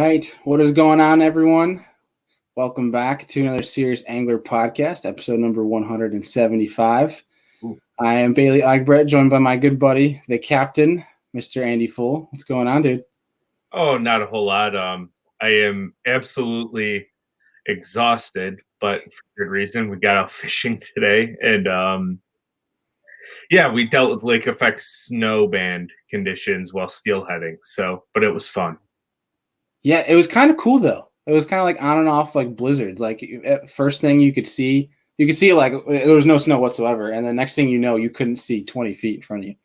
right. What is going on, everyone? Welcome back to another Serious Angler podcast, episode number 175. Ooh. I am Bailey Egbert, joined by my good buddy, the captain, Mr. Andy Full. What's going on, dude? Oh, not a whole lot. I am absolutely exhausted, but for good reason. We got out fishing today, and we dealt with lake effect snow band conditions while steelheading. But it was fun. Yeah, it was kind of cool though. It was kind of like on and off like blizzards. Like first thing you could see like there was no snow whatsoever, and the next thing you know, you couldn't see 20 feet in front of you.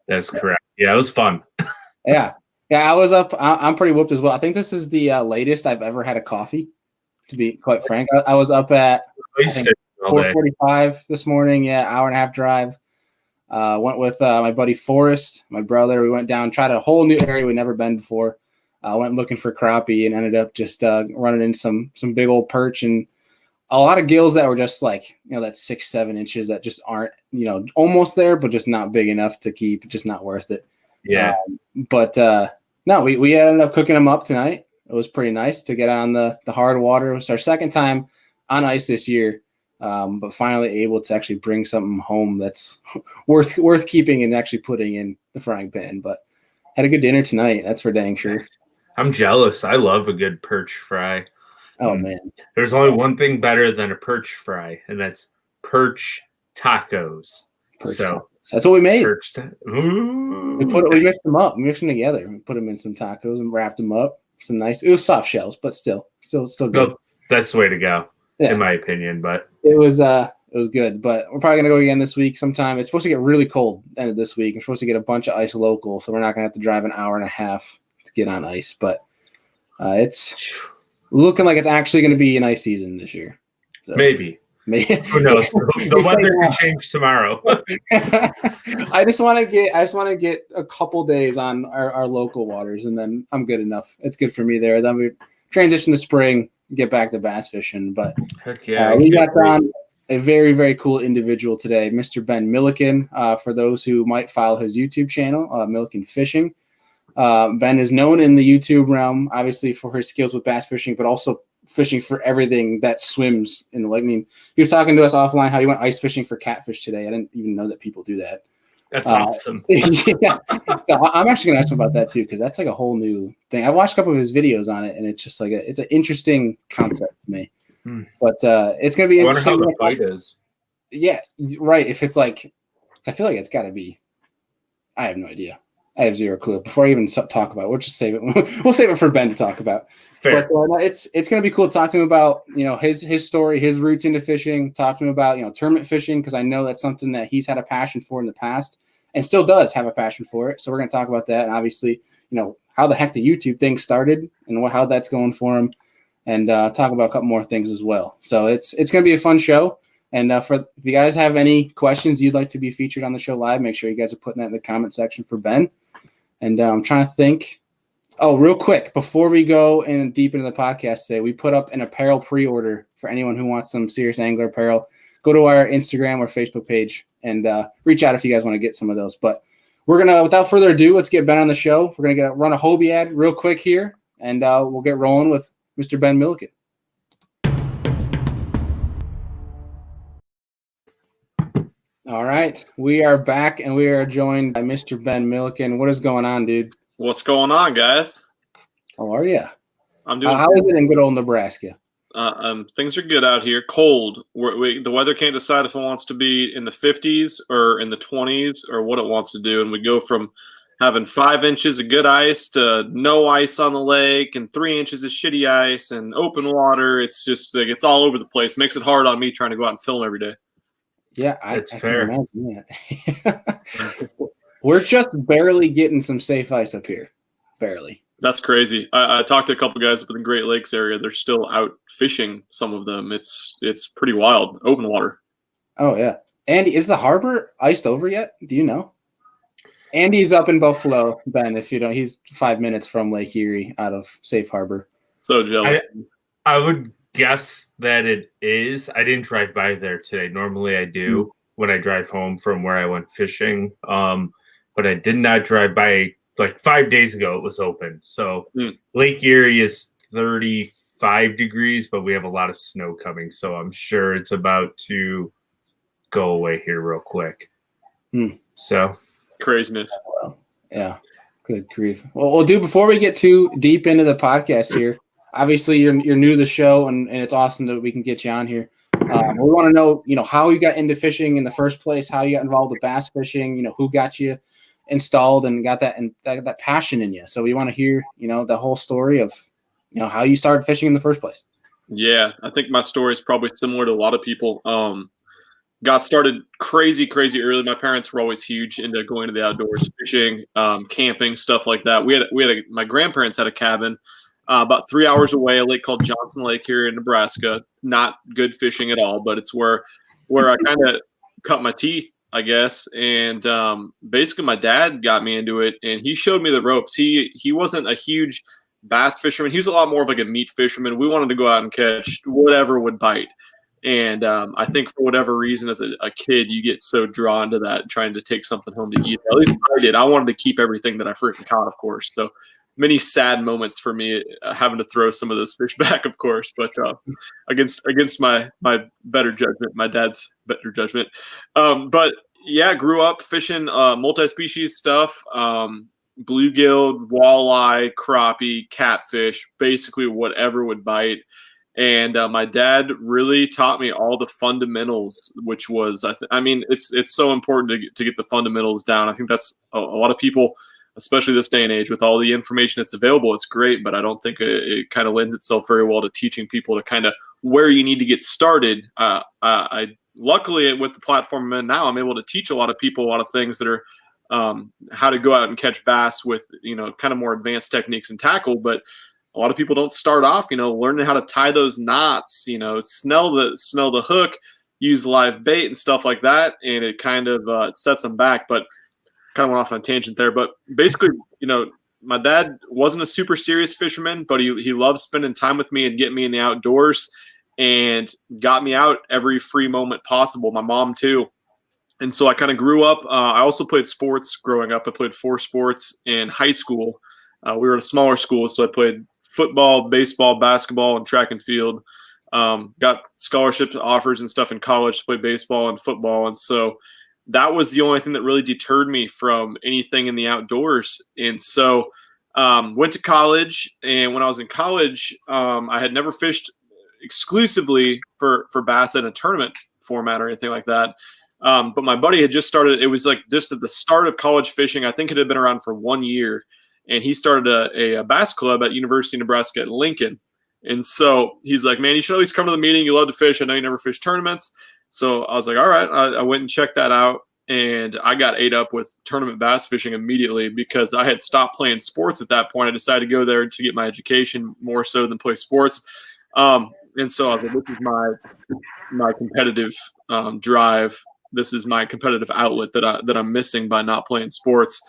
That's correct. Yeah, it was fun. Yeah, I was up. I'm pretty whooped as well. I think this is the latest I've ever had a coffee. To be quite frank, I was up at 4:45 this morning. Yeah, hour and a half drive. Went with my buddy Forrest, my brother. We went down, tried a whole new area we'd never been before. Went looking for crappie and ended up just running in some big old perch and a lot of gills that were just like, that 6-7 inches that just aren't, almost there, but just not big enough to keep, just not worth it. Yeah. No, we ended up cooking them up tonight. It was pretty nice to get on the hard water. It was our second time on ice this year, but finally able to actually bring something home that's worth keeping and actually putting in the frying pan. But had a good dinner tonight. That's for dang sure. I'm jealous. I love a good perch fry. Oh, man. There's only one thing better than a perch fry, and that's Perch Tacos. Tacos. That's what we made. We mixed them up. We mixed them together. We put them in some tacos and wrapped them up. Some nice. It was soft shells, but still good. No, that's the way to go, in my opinion. But it was good. But we're probably gonna go again this week sometime. It's supposed to get really cold end of this week. We're supposed to get a bunch of ice local, so we're not gonna have to drive an hour and a half to get on ice. But it's looking like it's actually going to be an ice season this year. So, maybe. Who knows? The weather can change tomorrow. I just want to get a couple days on our local waters, and then I'm good enough. It's good for me there. Then we transition to spring, get back to bass fishing. But heck yeah, we got on a very, very cool individual today, Mr. Ben Milliken. For those who might follow his YouTube channel, Milliken Fishing. Ben is known in the YouTube realm, obviously, for his skills with bass fishing, but also fishing for everything that swims in the lake. I mean, he was talking to us offline how he went ice fishing for catfish today. I didn't even know that people do that. That's awesome. Yeah. So I'm actually going to ask him about that too, because that's like a whole new thing. I watched a couple of his videos on it, and it's just like it's an interesting concept to me. But it's going to be interesting. I wonder how the fight is. Yeah, right. If it's like, I feel like it's got to be. I have no idea. I have zero clue. Before I even talk about it, we'll just save it. We'll save it for Ben to talk about. Fair. But it's going to be cool to talk to him about his story, his roots into fishing. Talk to him about tournament fishing, because I know that's something that he's had a passion for in the past and still does have a passion for it. So we're going to talk about that, and obviously how the heck the YouTube thing started and how that's going for him, and talk about a couple more things as well. So it's going to be a fun show. And if you guys have any questions you'd like to be featured on the show live, make sure you guys are putting that in the comment section for Ben. And I'm trying to think. Oh, real quick, before we go in deep into the podcast today, we put up an apparel pre-order for anyone who wants some Serious Angler apparel. Go to our Instagram or Facebook page and reach out if you guys want to get some of those. But we're going to, without further ado, let's get Ben on the show. We're going to run a Hobie ad real quick here, and we'll get rolling with Mr. Ben Milliken. All right, we are back, and we are joined by Mr. Ben Milliken. What is going on, dude? What's going on, guys? How are you? I'm doing. How is it in good old Nebraska? Things are good out here. Cold. The weather can't decide if it wants to be in the 50s or in the 20s or what it wants to do, and we go from having 5 inches of good ice to no ice on the lake and 3 inches of shitty ice and open water. It's just like it's all over the place. It makes it hard on me trying to go out and film every day. Yeah, it's fair. We're just barely getting some safe ice up here. Barely. That's crazy. I talked to a couple guys up in the Great Lakes area. They're still out fishing, some of them. It's pretty wild. Open water. Oh, yeah. Andy, is the harbor iced over yet? Do you know? Andy's up in Buffalo, Ben, if you don't. He's 5 minutes from Lake Erie out of Safe Harbor. So jealous. I would guess that it is. I didn't drive by there today. Normally I do when I drive home from where I went fishing. But I did not drive by like 5 days ago it was open. So Mm. Lake Erie is 35 degrees, but we have a lot of snow coming. So I'm sure it's about to go away here real quick. So Craziness. Well, yeah. Good grief. Well, dude, before we get too deep into the podcast here, obviously you're new to the show, and it's awesome that we can get you on here. We want to know, how you got into fishing in the first place, how you got involved with bass fishing, who got you installed and got that passion in you. So we want to hear, the whole story of, how you started fishing in the first place. Yeah, I think my story is probably similar to a lot of people. Got started crazy early. My parents were always huge into going to the outdoors, fishing, camping, stuff like that. My grandparents had a cabin about 3 hours away, a lake called Johnson Lake here in Nebraska. Not good fishing at all, but it's where I kind of cut my teeth, I guess. And basically, my dad got me into it, and he showed me the ropes. He wasn't a huge bass fisherman. He was a lot more of like a meat fisherman. We wanted to go out and catch whatever would bite. And I think for whatever reason, as a kid, you get so drawn to that, trying to take something home to eat. At least I did. I wanted to keep everything that I freaking caught, of course. So many sad moments for me having to throw some of those fish back, of course. But against my better judgment, my dad's better judgment. But yeah, grew up fishing multi-species stuff, bluegill, walleye, crappie, catfish, basically whatever would bite. And my dad really taught me all the fundamentals, which was, it's so important to get the fundamentals down. I think that's a lot of people, especially this day and age, with all the information that's available. It's great, but I don't think it kind of lends itself very well to teaching people to kind of where you need to get started. I luckily, with the platform I'm in now, I'm able to teach a lot of people a lot of things that are how to go out and catch bass with, kind of more advanced techniques and tackle. But a lot of people don't start off, learning how to tie those knots, snell the hook, use live bait and stuff like that. And it kind of it sets them back, but kind of went off on a tangent there. But basically, my dad wasn't a super serious fisherman, but he loved spending time with me and getting me in the outdoors and got me out every free moment possible. My mom too. And so I kind of grew up. I also played sports growing up. I played 4 sports in high school. We were at a smaller school, so I played football, baseball, basketball, and track and field. Got scholarship offers and stuff in college to play baseball and football. And so that was the only thing that really deterred me from anything in the outdoors. And so went to college. And when I was in college, I had never fished exclusively for bass in a tournament format or anything like that. But my buddy had just started. It was like just at the start of college fishing. I think it had been around for 1 year. And he started a bass club at University of Nebraska at Lincoln. And so he's like, man, you should at least come to the meeting. You love to fish. I know you never fish tournaments. So I was like, all right. I went and checked that out. And I got ate up with tournament bass fishing immediately because I had stopped playing sports at that point. I decided to go there to get my education more so than play sports. And so I was like, this is my competitive drive. This is my competitive outlet that I'm missing by not playing sports.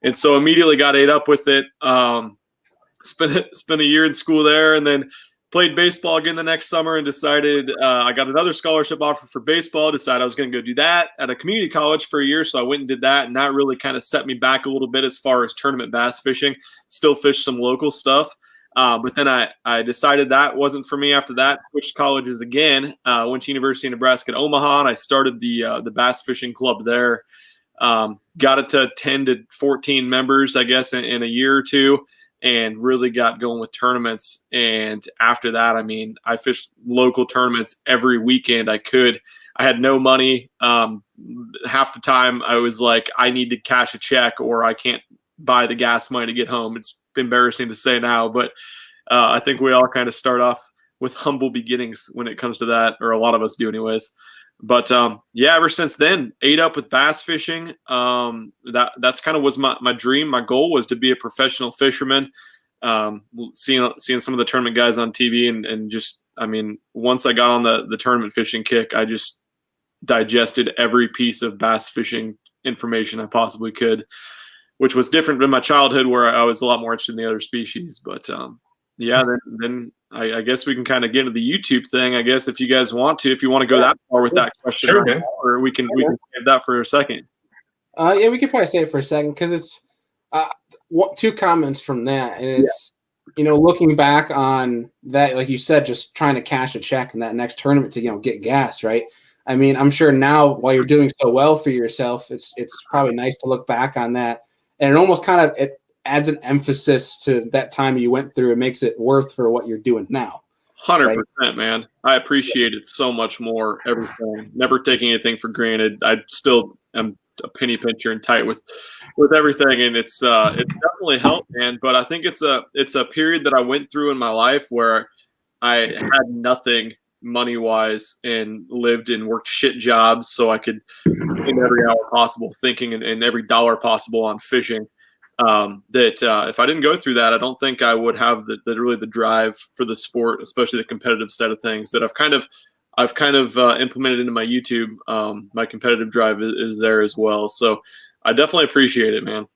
And so immediately got ate up with it. Spent a year in school there, and then played baseball again the next summer and decided I got another scholarship offer for baseball. Decided I was going to go do that at a community college for a year. So I went and did that. And that really kind of set me back a little bit as far as tournament bass fishing. Still fished some local stuff. But then I decided that wasn't for me after that. Switched colleges again. Went to University of Nebraska at Omaha, and I started the bass fishing club there. Got it to 10 to 14 members, I guess, in a year or two, and really got going with tournaments. And after that, I fished local tournaments every weekend I could. I had no money. Half the time I was like, I need to cash a check or I can't buy the gas money to get home. It's embarrassing to say now, but I think we all kind of start off with humble beginnings when it comes to that, or a lot of us do anyways. But ever since then, ate up with bass fishing. That's kind of was my dream. My goal was to be a professional fisherman. Seeing some of the tournament guys on TV and just, once I got on the tournament fishing kick, I just digested every piece of bass fishing information I possibly could, which was different than my childhood where I was a lot more interested in the other species. But then I guess we can kind of get into the YouTube thing. I guess if you guys want to go that far with that question, sure, or we can save that for a second. We could probably save it for a second because it's two comments from that, and it's looking back on that, like you said, just trying to cash a check in that next tournament to get gas, right? I mean, I'm sure now while you're doing so well for yourself, it's probably nice to look back on that, and it almost kind of it adds an emphasis to that time you went through. It makes it worth for what you're doing now. 100%, man. I appreciate it so much more. Everything, never taking anything for granted. I still am a penny pincher and tight with everything, and it's definitely helped, man. But I think it's a period that I went through in my life where I had nothing money wise and lived and worked shit jobs so I could spend every hour possible thinking and every dollar possible on fishing. If I didn't go through that, I don't think I would have the drive for the sport, especially the competitive side of things that I've kind of implemented into my YouTube. My competitive drive is there as well. So I definitely appreciate it, man.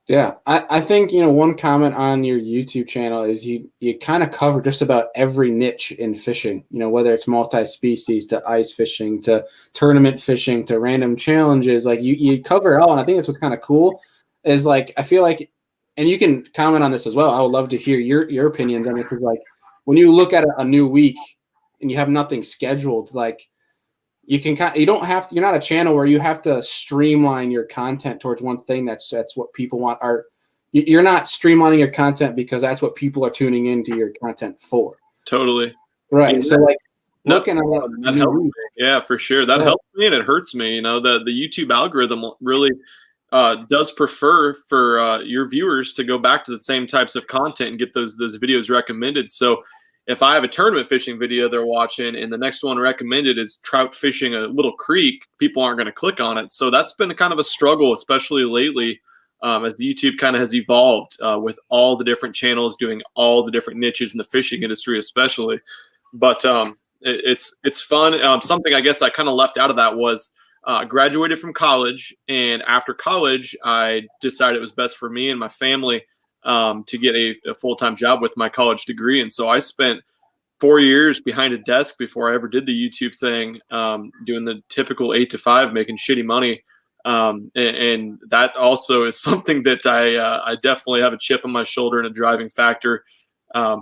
Yeah. I think, one comment on your YouTube channel is you kind of cover just about every niche in fishing, whether it's multi-species to ice fishing, to tournament fishing, to random challenges, like you cover it all. And I think that's what's kind of cool is like, I feel like, and you can comment on this as well. I would love to hear your opinions on this. Because like when you look at a new week and you have nothing scheduled, like you don't have to, you're not a channel where you have to streamline your content towards one thing. That's what people want. You're not streamlining your content because that's what people are tuning into your content for. Totally. Right. Yeah. So like looking at that helps me. Yeah, for sure. That helps me and it hurts me. The YouTube algorithm really does prefer for your viewers to go back to the same types of content and get those videos recommended. So if I have a tournament fishing video they're watching and the next one recommended is trout fishing a little creek, people aren't going to click on it. So that's been kind of a struggle, especially lately, as YouTube kind of has evolved with all the different channels doing all the different niches in the fishing industry, especially. But it's fun. Something I guess I kind of left out of that was graduated from college, and after college, I decided it was best for me and my family to get a full-time job with my college degree. And so I spent 4 years behind a desk before I ever did the YouTube thing, doing the typical 8 to 5, making shitty money. And that also is something that I definitely have a chip on my shoulder and a driving factor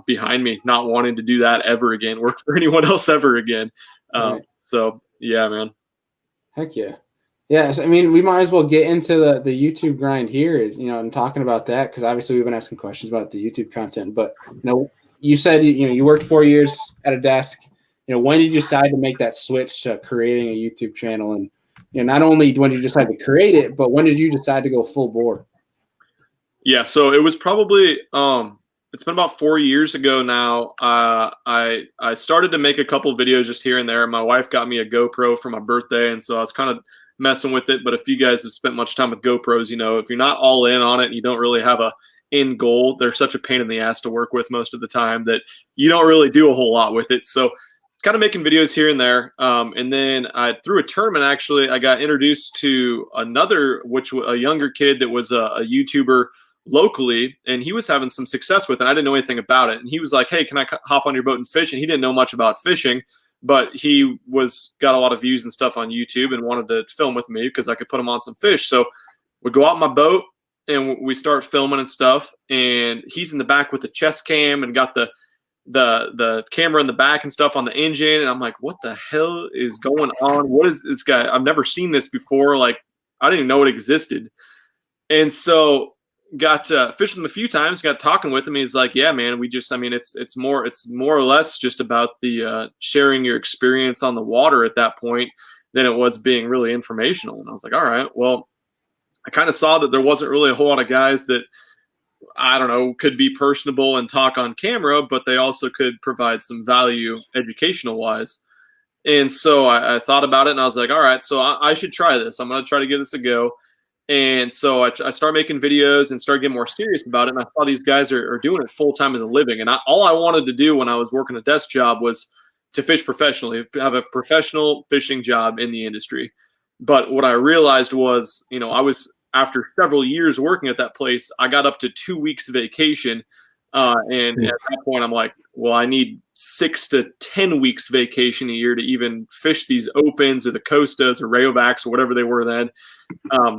behind me, not wanting to do that ever again, work for anyone else ever again. Right. So yeah, man. Heck yeah. Yes, I mean, we might as well get into the YouTube grind here is, and talking about that, because obviously we've been asking questions about the YouTube content, but, you said, you worked 4 years at a desk. When did you decide to make that switch to creating a YouTube channel? And, not only when did you decide to create it, but when did you decide to go full bore? Yeah, so it was probably, it's been about 4 years ago now. I started to make a couple videos just here and there. My wife got me a GoPro for my birthday, and so I was kind of messing with it. But if you guys have spent much time with GoPros, if you're not all in on it and you don't really have a end goal, they're such a pain in the ass to work with most of the time that you don't really do a whole lot with it. So kind of making videos here and there. And then through a tournament, actually, I got introduced to a younger kid that was a YouTuber locally, and he was having some success with it. I didn't know anything about it. And he was like, hey, can I hop on your boat and fish? And he didn't know much about fishing, but he got a lot of views and stuff on YouTube and wanted to film with me because I could put him on some fish. So we go out in my boat and we start filming and stuff. And he's in the back with the chest cam and got the camera in the back and stuff on the engine. And I'm like, what the hell is going on? What is this guy? I've never seen this before. Like, I didn't even know it existed. And so got fished with him a few times, got talking with him. He's like, yeah, man, it's more or less just about the sharing your experience on the water at that point than it was being really informational. And I was like, all right, well, I kind of saw that there wasn't really a whole lot of guys that, I don't know, could be personable and talk on camera, but they also could provide some value educational wise. And so I thought about it and I was like, all right, so I should try this. I'm going to try to give this a go. And so I started making videos and started getting more serious about it. And I saw these guys are doing it full time as a living. And all I wanted to do when I was working a desk job was to fish professionally, have a professional fishing job in the industry. But what I realized was, after several years working at that place, I got up to 2 weeks vacation. And at that point, I'm like, well, I need 6 to 10 weeks vacation a year to even fish these opens or the Costas or Rayovacs or whatever they were then.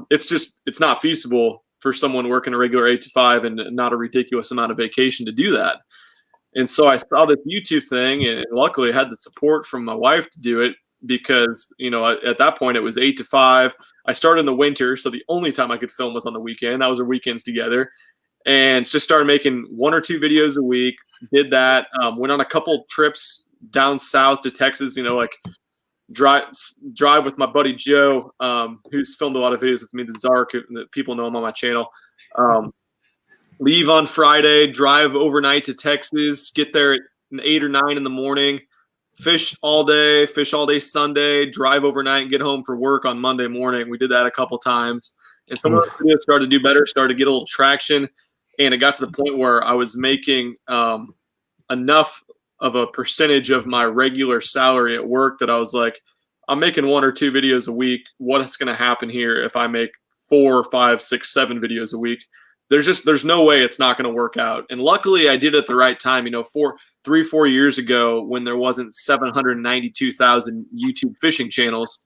It's not feasible for someone working a regular 8 to 5 and not a ridiculous amount of vacation to do that. And so I saw this YouTube thing, and luckily I had the support from my wife to do it because, at that point it was 8 to 5. I started in the winter, so the only time I could film was on the weekend. That was our weekends together. And just started making 1 or 2 videos a week. Did that. Went on a couple trips down south to Texas, drive with my buddy Joe, who's filmed a lot of videos with me, the Zark, that people know him on my channel. Leave on Friday, drive overnight to Texas, get there at 8 or 9 in the morning, fish all day Sunday, drive overnight and get home for work on Monday morning. We did that a couple times. And some of the videos started to do better, started to get a little traction. And it got to the point where I was making enough of a percentage of my regular salary at work that I was like, I'm making 1 or 2 videos a week. What's going to happen here if I make 4, 5, 6, 7 videos a week? There's no way it's not going to work out. And luckily I did it at the right time, 4 years ago when there wasn't 792,000 YouTube fishing channels.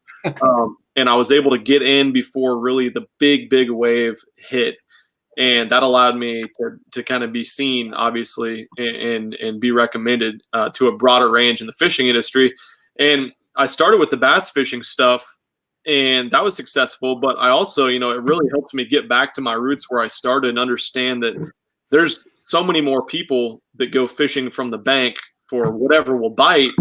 And I was able to get in before really the big wave hit. And that allowed me to kind of be seen, obviously, and be recommended to a broader range in the fishing industry. And I started with the bass fishing stuff, and that was successful. But I also, it really helped me get back to my roots where I started and understand that there's so many more people that go fishing from the bank for whatever will bite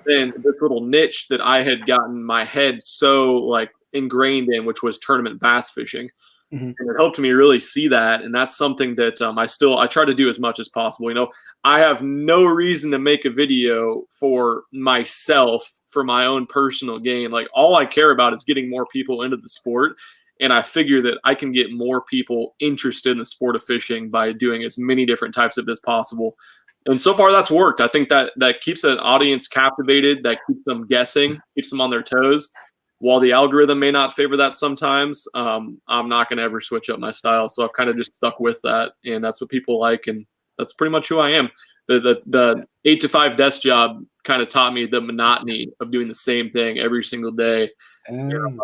than this little niche that I had gotten my head so ingrained in, which was tournament bass fishing. Mm-hmm. And it helped me really see that. And that's something that I try to do as much as possible. I have no reason to make a video for myself, for my own personal gain. All I care about is getting more people into the sport. And I figure that I can get more people interested in the sport of fishing by doing as many different types of it as possible. And so far that's worked. I think that keeps an audience captivated, that keeps them guessing, keeps them on their toes. While the algorithm may not favor that sometimes, I'm not going to ever switch up my style. So I've kind of just stuck with that, and that's what people like, and that's pretty much who I am. The 8 to 5 desk job kind of taught me the monotony of doing the same thing every single day. And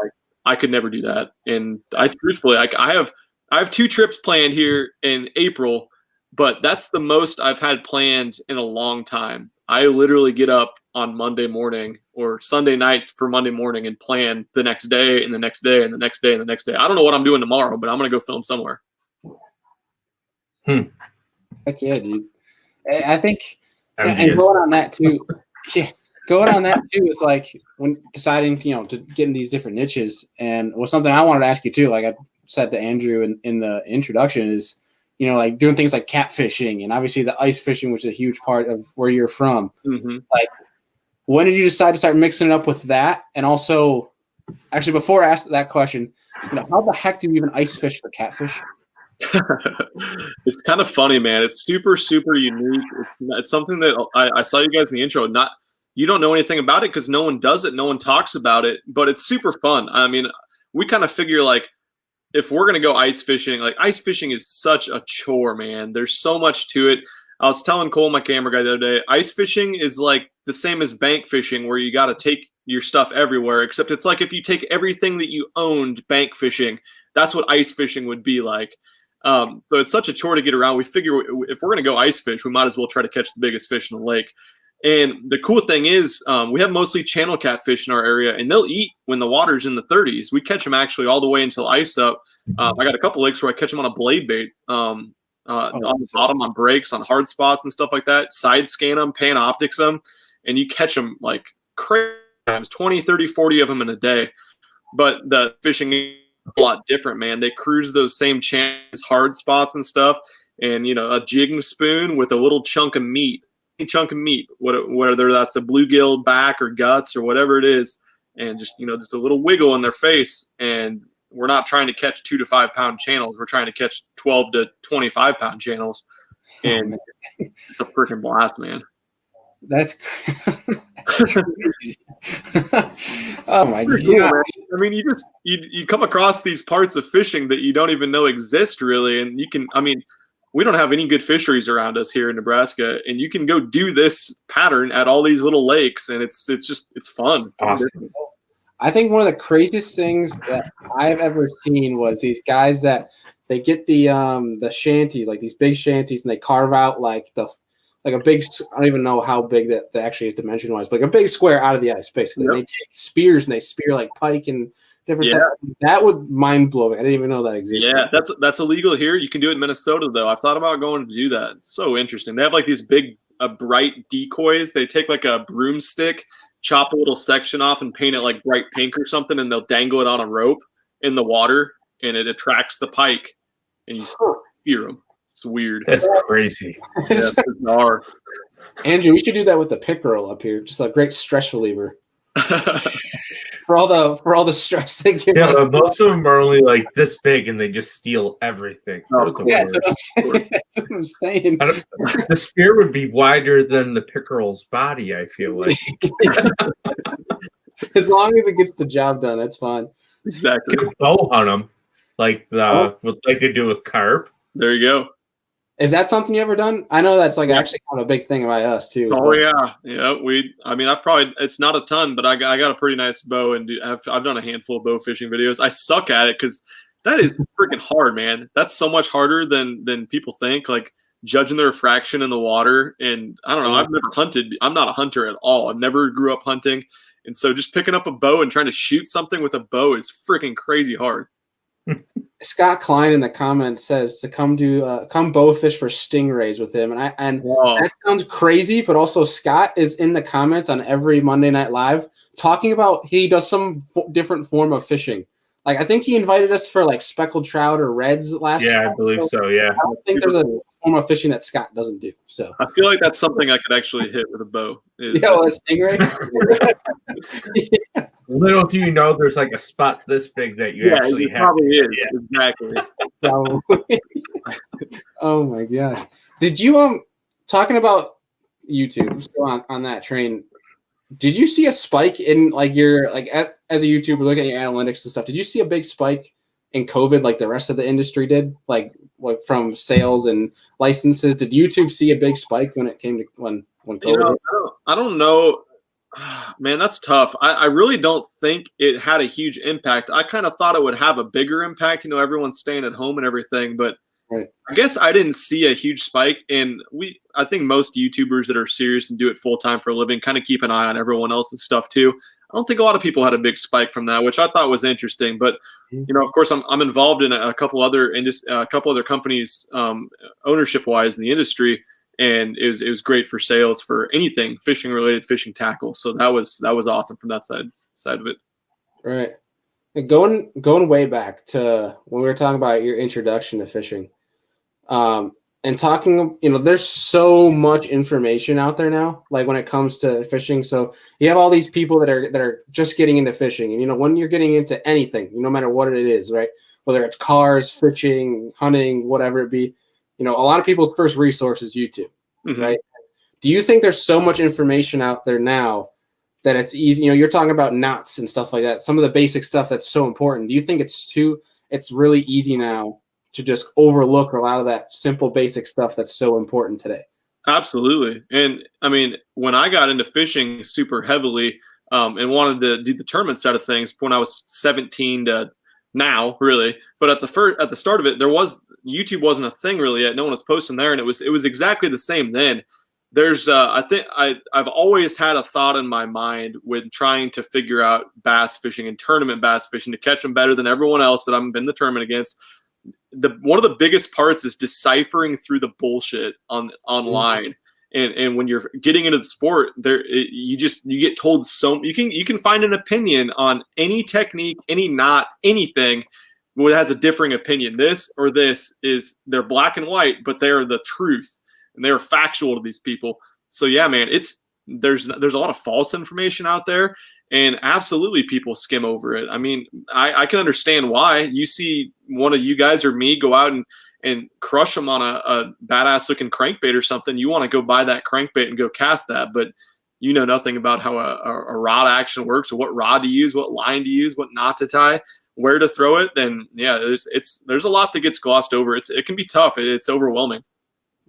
I could never do that. And I truthfully, I have 2 trips planned here in April, but that's the most I've had planned in a long time. I literally get up on Monday morning or Sunday night for Monday morning and plan the next day and the next day and the next day and the next day. I don't know what I'm doing tomorrow, but I'm going to go film somewhere. Heck yeah, dude. I think, and going on that too, is when deciding, to get in these different niches, and was something I wanted to ask you too. Like I said to Andrew in the introduction is, doing things like catfishing and obviously the ice fishing, which is a huge part of where you're from. Mm-hmm. When did you decide to start mixing it up with that? And also, actually, before I ask that question, how the heck do you even ice fish for catfish? It's kind of funny, man. It's super, super unique. It's something that I saw you guys in the intro. You don't know anything about it because no one does it. No one talks about it, but it's super fun. I mean, we kind of figure if we're going to go ice fishing, ice fishing is such a chore, man. There's so much to it. I was telling Cole, my camera guy, the other day, ice fishing is the same as bank fishing, where you got to take your stuff everywhere, except it's if you take everything that you owned bank fishing, that's what ice fishing would be like. So it's such a chore to get around. We figure if we're going to go ice fish, we might as well try to catch the biggest fish in the lake. And the cool thing is we have mostly channel catfish in our area, and they'll eat when the water's in the 30s. We catch them actually all the way until ice up. I got a couple lakes where I catch them on a blade bait on the bottom, on breaks, on hard spots and stuff like that. Side scan them, Panoptics them, and you catch them crazy times, 20, 30, 40 of them in a day. But the fishing is a lot different, man. They cruise those same channels, hard spots and stuff, and a jigging spoon with a little chunk of meat, whether that's a bluegill back or guts or whatever it is, and just a little wiggle in their face. And we're not trying to catch 2 to 5 pound channels. We're trying to catch 12 to 25 pound channels, and it's a freaking blast, man. That's crazy. Oh my god! Cool, man. I mean, you come across these parts of fishing that you don't even know exist, really, and you can. I mean, we don't have any good fisheries around us here in Nebraska, and you can go do this pattern at all these little lakes, and it's fun. It's awesome. I think one of the craziest things that I've ever seen was these guys that they get the shanties, like these big shanties, and they carve out like a big, I don't even know how big that actually is dimension wise, but like a big square out of the ice basically. Yep. And they take spears and they spear like pike and different Yeah. stuff. That was mind blowing. I didn't even know that existed. Yeah, that's illegal here. You can do it in Minnesota though. I've thought about going to do that. It's so interesting. They have like these big bright decoys. They take like a broomstick, chop a little section off, and paint it like bright pink or something, and they'll dangle it on a rope in the water, and it attracts the pike, and you spear them. It's weird. That's crazy. Yeah, it's bizarre. Andrew, we should do that with the pickerel up here. Just a great stress reliever for all the stress they give us. But most of them are only like this big, and they just steal everything. Yeah, that's what I'm saying. The spear would be wider than the pickerel's body, I feel like. As long as it gets the job done, that's fine. Exactly. You can bow hunt them, like they do with carp. There you go. Is that something you ever done? I know that's like actually kind of a big thing by us too. Oh yeah. I've probably, it's not a ton, but I got a pretty nice bow, and I've done a handful of bow fishing videos. I suck at it because that is freaking hard, man. That's so much harder than people think. Like judging the refraction in the water, and I don't know. I've never hunted. I'm not a hunter at all. I never grew up hunting, and so just picking up a bow and trying to shoot something with a bow is freaking crazy hard. Scott Klein in the comments says to come bow fish for stingrays with him, and that sounds crazy, but also Scott is in the comments on every Monday Night Live talking about he does some different form of fishing. Like I think he invited us for like speckled trout or reds last. Yeah, I believe so. Yeah, I don't think there's a form of fishing that Scott doesn't do. So I feel like that's something I could actually hit with a bow. A stingray. Yeah. Little do you know, there's like a spot this big that you actually have. Probably is. Yeah. Exactly. Probably. Oh my gosh! Did you talking about YouTube? Still on that train. Did you see a spike in like your as a YouTuber looking at your analytics and stuff? Did you see a big spike in COVID like the rest of the industry did? Like from sales and licenses? Did YouTube see a big spike when it came to when COVID? I don't know. Man, that's tough. I really don't think it had a huge impact. I kind of thought it would have a bigger impact. Everyone's staying at home and everything, but right. I guess I didn't see a huge spike. And I think most YouTubers that are serious and do it full time for a living kind of keep an eye on everyone else's stuff too. I don't think a lot of people had a big spike from that, which I thought was interesting. But of course, I'm involved in a couple other companies, ownership wise in the industry. And it was great for sales for anything fishing related, fishing tackle. So that was awesome from that side of it. Right. Going way back to when we were talking about your introduction to fishing, and talking, there's so much information out there now, like when it comes to fishing. So you have all these people that are just getting into fishing, and when you're getting into anything, no matter what it is, right? Whether it's cars, fishing, hunting, whatever it be. A lot of people's first resource is YouTube, right? Do you think there's so much information out there now that it's easy? You're talking about knots and stuff like that. Some of the basic stuff that's so important. Do you think it's really easy now to just overlook a lot of that simple basic stuff that's so important today? Absolutely. And I mean, when I got into fishing super heavily and wanted to do the tournament side of things when I was 17 to now, really, but at the start of it, YouTube wasn't a thing really yet. No one was posting there, and it was exactly the same then. There's I think I've always had a thought in my mind when trying to figure out bass fishing and tournament bass fishing to catch them better than everyone else that I'm in the tournament against. One of the biggest parts is deciphering through the bullshit online. And when you're getting into the sport, you get told you can find an opinion on any technique, any knot, anything that has a differing opinion. This or this they're black and white, but they're the truth and they're factual to these people. So yeah, man, there's a lot of false information out there, and absolutely people skim over it. I mean, I can understand why. You see one of you guys or me go out and crush them on a badass looking crankbait or something, you want to go buy that crankbait and go cast that, but you know nothing about how a rod action works, or what rod to use, what line to use, what knot to tie, where to throw it. Then yeah, there's a lot that gets glossed over. It can be tough. It's overwhelming.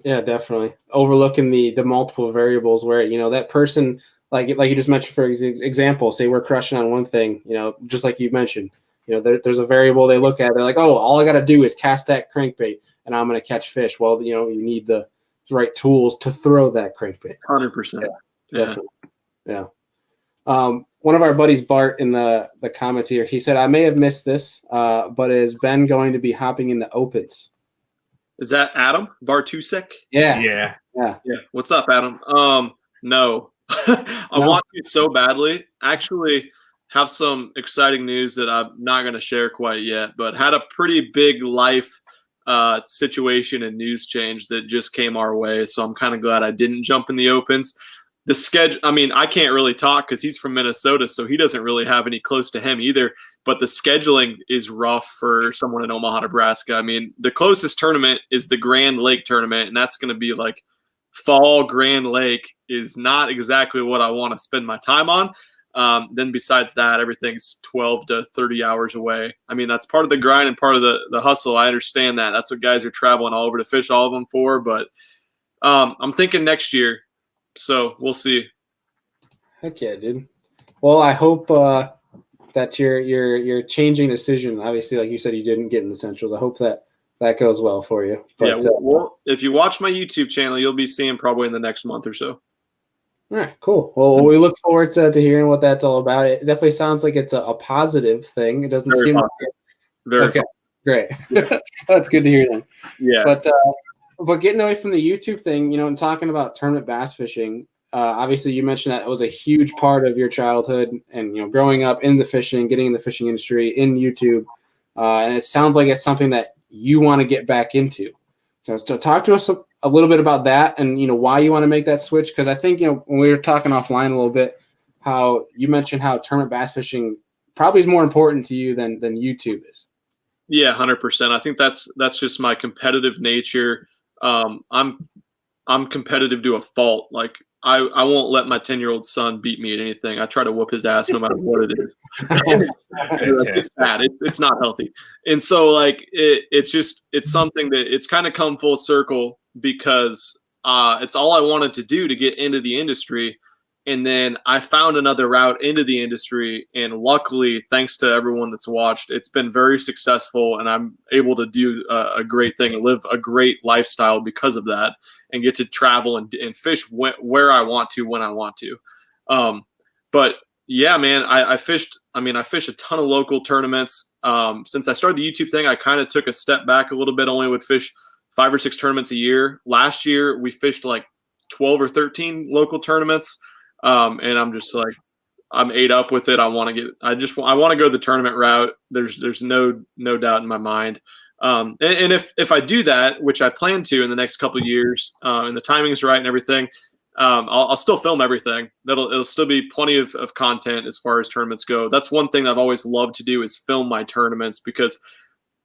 Yeah, definitely overlooking the multiple variables where that person, like you just mentioned, for example, say we're crushing on one thing, just like you mentioned, there's a variable they look at. They're like, oh, all I got to do is cast that crankbait and I'm going to catch fish. Well, you need the right tools to throw that crankbait. 100%. Definitely. Yeah. One of our buddies, Bart, in the comments here, he said, I may have missed this, but is Ben going to be hopping in the opens? Is that Adam Bartusek? Yeah. What's up, Adam? No. I want to so badly. Actually, have some exciting news that I'm not going to share quite yet, but had a pretty big life situation and news change that just came our way. So I'm kind of glad I didn't jump in the opens. The schedule, I mean, I can't really talk because he's from Minnesota, so he doesn't really have any close to him either. But the scheduling is rough for someone in Omaha, Nebraska. I mean, the closest tournament is the Grand Lake tournament, and that's going to be like fall. Grand Lake is not exactly what I want to spend my time on. Then besides that, everything's 12 to 30 hours away. I mean, that's part of the grind and part of the hustle. I understand that. That's what guys are traveling all over to fish all of them for. But I'm thinking next year. So we'll see. Heck yeah, dude. Well, I hope that your changing decision. Obviously, like you said, you didn't get in the Centrals. I hope that goes well for you. But, well, if you watch my YouTube channel, you'll be seeing probably in the next month or so. All right, cool. Well, we look forward to hearing what that's all about. It definitely sounds like it's a positive thing. It doesn't Very seem positive. Very okay. positive. Great. That's good to hear then. Yeah. But getting away from the YouTube thing, and talking about tournament bass fishing, obviously you mentioned that it was a huge part of your childhood and, growing up in the fishing, getting in the fishing industry in YouTube. And it sounds like it's something that you want to get back into. So talk to us a little bit about that and, why you want to make that switch. Because I think, when we were talking offline a little bit, how you mentioned how tournament bass fishing probably is more important to you than YouTube is. Yeah, 100%. I think that's just my competitive nature. I'm competitive to a fault. Like I won't let my 10-year-old son beat me at anything. I try to whoop his ass no matter what it is. It's bad. It's not healthy. And so like it's something that it's kind of come full circle because it's all I wanted to do to get into the industry. And then I found another route into the industry. And luckily, thanks to everyone that's watched, it's been very successful. And I'm able to do a great thing and live a great lifestyle because of that and get to travel and fish where I want to, when I want to. But yeah, man, I fished. I mean, I fished a ton of local tournaments. Since I started the YouTube thing, I kind of took a step back a little bit, only would fish 5 or 6 tournaments a year. Last year, we fished like 12 or 13 local tournaments. And I'm just like, I'm ate up with it. I want to go the tournament route. There's no doubt in my mind. And if I do that, which I plan to in the next couple of years, and the timing is right and everything, I'll still film everything. It'll still be plenty of content as far as tournaments go. That's one thing I've always loved to do is film my tournaments because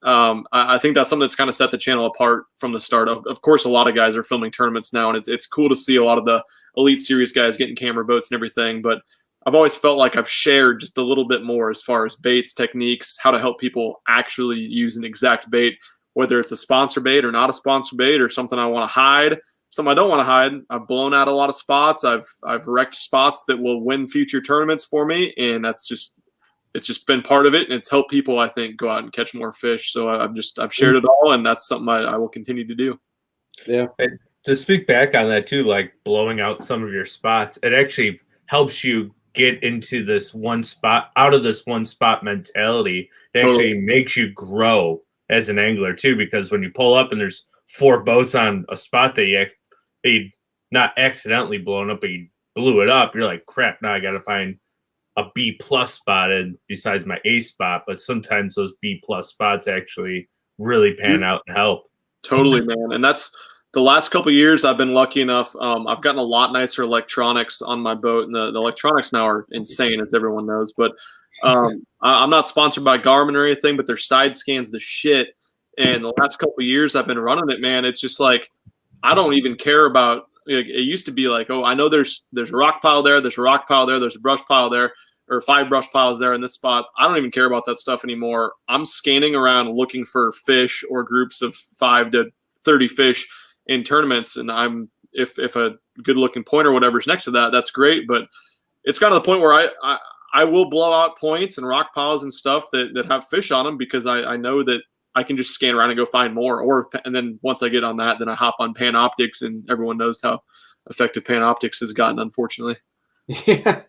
I think that's something that's kind of set the channel apart from the start. Of course, a lot of guys are filming tournaments now, and it's cool to see a lot of the Elite Series guys getting camera boats and everything. But I've always felt like I've shared just a little bit more as far as baits, techniques, how to help people actually use an exact bait, whether it's a sponsor bait or not a sponsor bait or something I want to hide, something I don't want to hide. I've blown out a lot of spots. I've wrecked spots that will win future tournaments for me, and it's just been part of it, and it's helped people, I think, go out and catch more fish. So I've shared it all, and that's something I will continue to do. Yeah. And to speak back on that too, like blowing out some of your spots, it actually helps you get into this one spot, out of this one spot mentality. It actually makes you grow as an angler too, because when you pull up and there's 4 boats on a spot that you not accidentally blown up, but you blew it up, you're like, crap, now I got to find a B+ spotted besides my A spot. But sometimes those B+ spots actually really pan out and help. Totally, man. And that's the last couple of years I've been lucky enough. I've gotten a lot nicer electronics on my boat, and the electronics now are insane, as everyone knows. But I'm not sponsored by Garmin or anything, but their side scans the shit. And the last couple of years I've been running it, man. It's just like I don't even care about. It used to be like, oh, I know there's a rock pile there, there's a rock pile there, there's a brush pile there, or 5 brush piles there in this spot. I don't even care about that stuff anymore. I'm scanning around looking for fish or groups of 5 to 30 fish in tournaments. And if a good looking point or whatever is next to that, that's great. But it's gotten to the point where I will blow out points and rock piles and stuff that have fish on them because I know that I can just scan around and go find more. And then once I get on that, then I hop on Panoptics, and everyone knows how effective Panoptics has gotten, unfortunately. Yeah.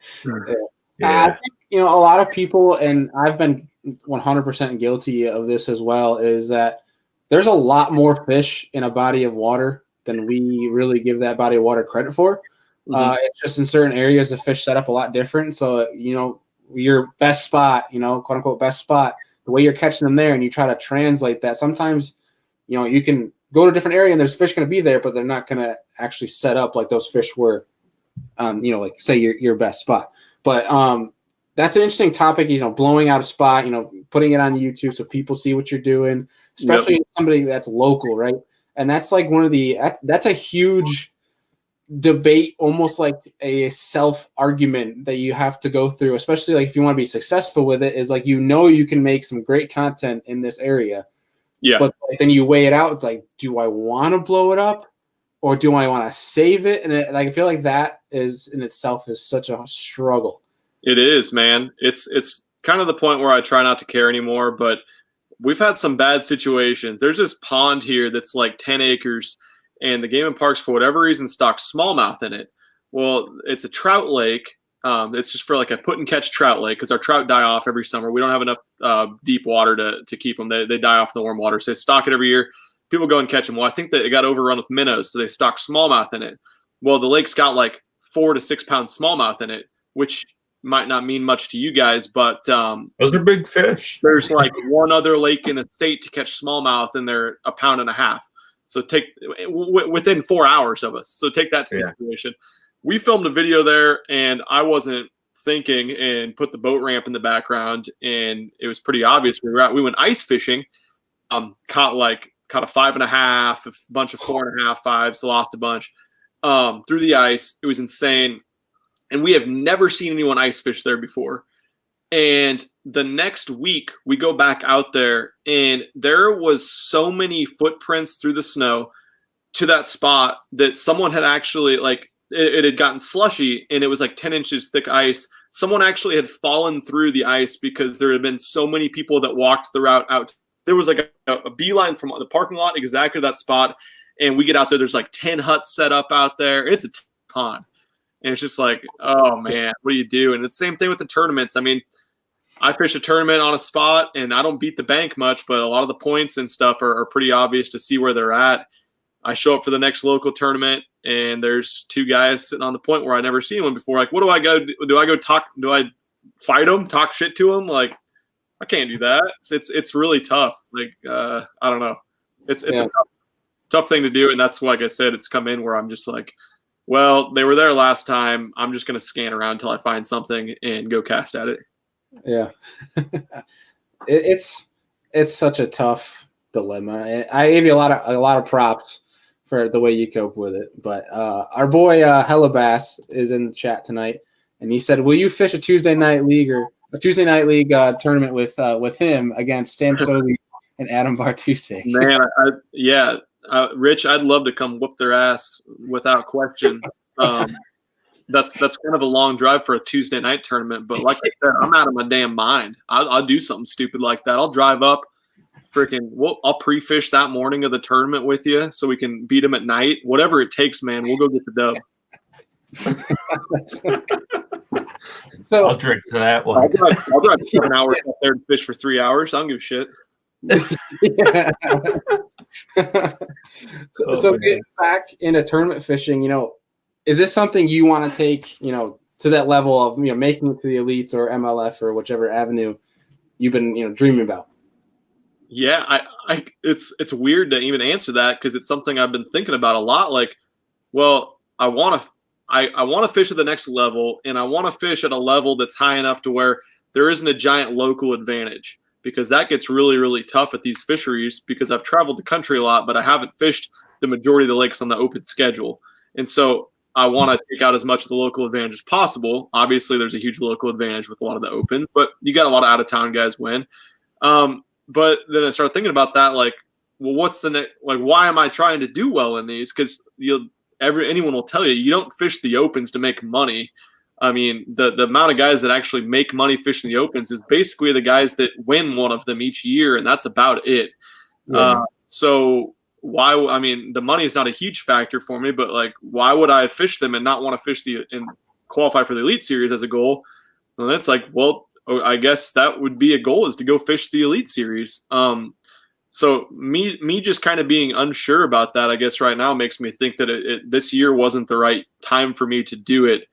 I think, a lot of people, and I've been 100% guilty of this as well, is that there's a lot more fish in a body of water than we really give that body of water credit for. It's just in certain areas the fish set up a lot different. So, your best spot, quote unquote best spot, the way you're catching them there, and you try to translate that. Sometimes, you can go to a different area and there's fish going to be there, but they're not going to actually set up like those fish were, like say your best spot. But that's an interesting topic, blowing out a spot, putting it on YouTube so people see what you're doing, especially somebody that's local, right? And that's like that's a huge debate, almost like a self-argument that you have to go through, especially like if you want to be successful with it, is like, you can make some great content in this area. Yeah. But then you weigh it out. It's like, do I want to blow it up or do I want to save it? And I feel like that is in itself is such a struggle. It is, man. It's kind of the point where I try not to care anymore, but we've had some bad situations. There's this pond here that's like 10 acres, and the Game and Parks, for whatever reason, stocks smallmouth in it. Well, it's a trout lake. It's just for like a put and catch trout lake because our trout die off every summer. We don't have enough deep water to keep them. They die off in the warm water. So they stock it every year. People go and catch them. Well, I think that it got overrun with minnows, so they stock smallmouth in it. Well, the lake's got like 4 to 6 pound smallmouth in it, which might not mean much to you guys, but those are big fish. There's like one other lake in the state to catch smallmouth, and they're 1.5 pounds. So take within 4 hours of us. So take that to consideration. We filmed a video there, and I wasn't thinking, and put the boat ramp in the background, and it was pretty obvious. We went ice fishing, caught a 5.5, a bunch of 4.5, 5s, lost a bunch through the ice. It was insane, and we have never seen anyone ice fish there before. And the next week we go back out there, and there was so many footprints through the snow to that spot that someone had actually, like, it had gotten slushy, and it was like 10 inches thick ice. Someone actually had fallen through the ice because there had been so many people that walked the route out. There was like a beeline from the parking lot exactly to that spot. And we get out there, there's like 10 huts set up out there. It's a pond. And it's just like, oh man, what do you do? And it's the same thing with the tournaments. I mean, I fish a tournament on a spot, and I don't beat the bank much, but a lot of the points and stuff are pretty obvious to see where they're at. I show up for the next local tournament, and there's 2 guys sitting on the point where I never seen one before. Like, what do I go? Do I go talk? Do I fight them? Talk shit to them? Like, I can't do that. It's really tough. Like, I don't know. It's a tough thing to do, and that's why, like I said, it's come in where I'm just like, well, they were there last time. I'm just gonna scan around until I find something and go cast at it. Yeah, it's such a tough dilemma. I gave you a lot of props for the way you cope with it. But our boy Hellabass is in the chat tonight, and he said, "Will you fish a Tuesday night league tournament with him against Sam Sobey and Adam Bartusek?" Man, Rich, I'd love to come whoop their ass without question. That's kind of a long drive for a Tuesday night tournament, but like I said, I'm out of my damn mind. I'll do something stupid like that. I'll drive up, I'll pre-fish that morning of the tournament with you so we can beat them at night. Whatever it takes, man. We'll go get the dub. So I'll drink to that one. I'll drive 7 hours up there to fish for 3 hours. I don't give a shit. So getting back into tournament fishing, is this something you want to take, to that level of, making it to the elites or MLF or whichever avenue you've been, dreaming about? Yeah, it's weird to even answer that because it's something I've been thinking about a lot. Like, well, I want to fish at the next level, and I want to fish at a level that's high enough to where there isn't a giant local advantage, because that gets really, really tough at these fisheries because I've traveled the country a lot, but I haven't fished the majority of the lakes on the open schedule. And so I want to take out as much of the local advantage as possible. Obviously, there's a huge local advantage with a lot of the opens, but you got a lot of out-of-town guys win. But then I started thinking about that, like, well, what's the next? Like, why am I trying to do well in these? Because anyone will tell you don't fish the opens to make money. I mean, the amount of guys that actually make money fishing the opens is basically the guys that win one of them each year, and that's about it. So why? I mean, the money is not a huge factor for me, but like, why would I fish them and not want to fish and qualify for the Elite Series as a goal? And it's like, well, I guess that would be a goal, is to go fish the Elite Series. So me just kind of being unsure about that, I guess right now makes me think that this year wasn't the right time for me to do it,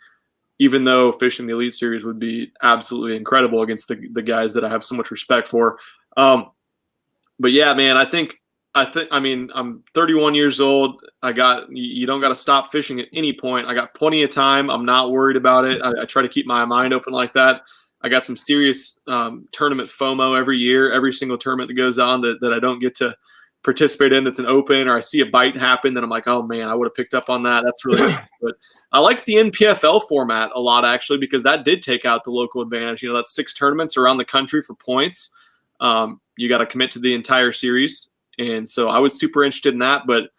even though fishing the Elite Series would be absolutely incredible against the guys that I have so much respect for. But yeah, man, I mean, I'm 31 years old. You don't got to stop fishing at any point. I got plenty of time. I'm not worried about it. I try to keep my mind open like that. I got some serious tournament FOMO every year, every single tournament that goes on that I don't get to participate in that's an open, or I see a bite happen, then I'm like, oh man, I would have picked up on that. That's really tough. But I liked the NPFL format a lot, actually, because that did take out the local advantage. You know, that's 6 tournaments around the country for points. You got to commit to the entire series. And so I was super interested in that, but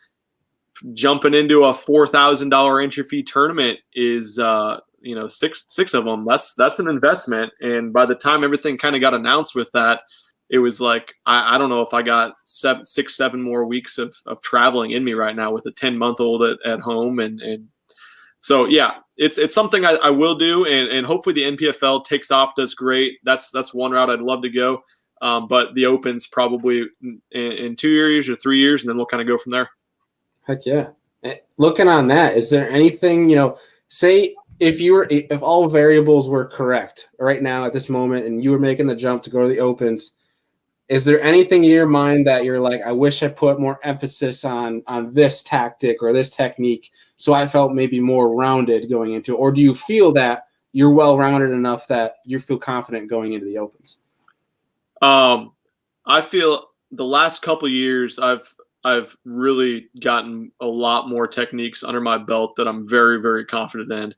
jumping into a $4,000 entry fee tournament is, six of them. That's an investment. And by the time everything kind of got announced with that, it was like, I don't know if I got 7 more weeks of traveling in me right now with a 10-month-old at home. And so, yeah, it's something I will do. And hopefully the NPFL takes off, does great. That's one route I'd love to go. But the Open's probably in 2 years or 3 years, and then we'll kind of go from there. Heck yeah. Looking on that, is there anything, say if all variables were correct right now at this moment and you were making the jump to go to the Opens, is there anything in your mind that you're like, I wish I put more emphasis on this tactic or this technique so I felt maybe more rounded going into it? Or do you feel that you're well-rounded enough that you feel confident going into the Opens? I feel the last couple of years I've really gotten a lot more techniques under my belt that I'm very, very confident in.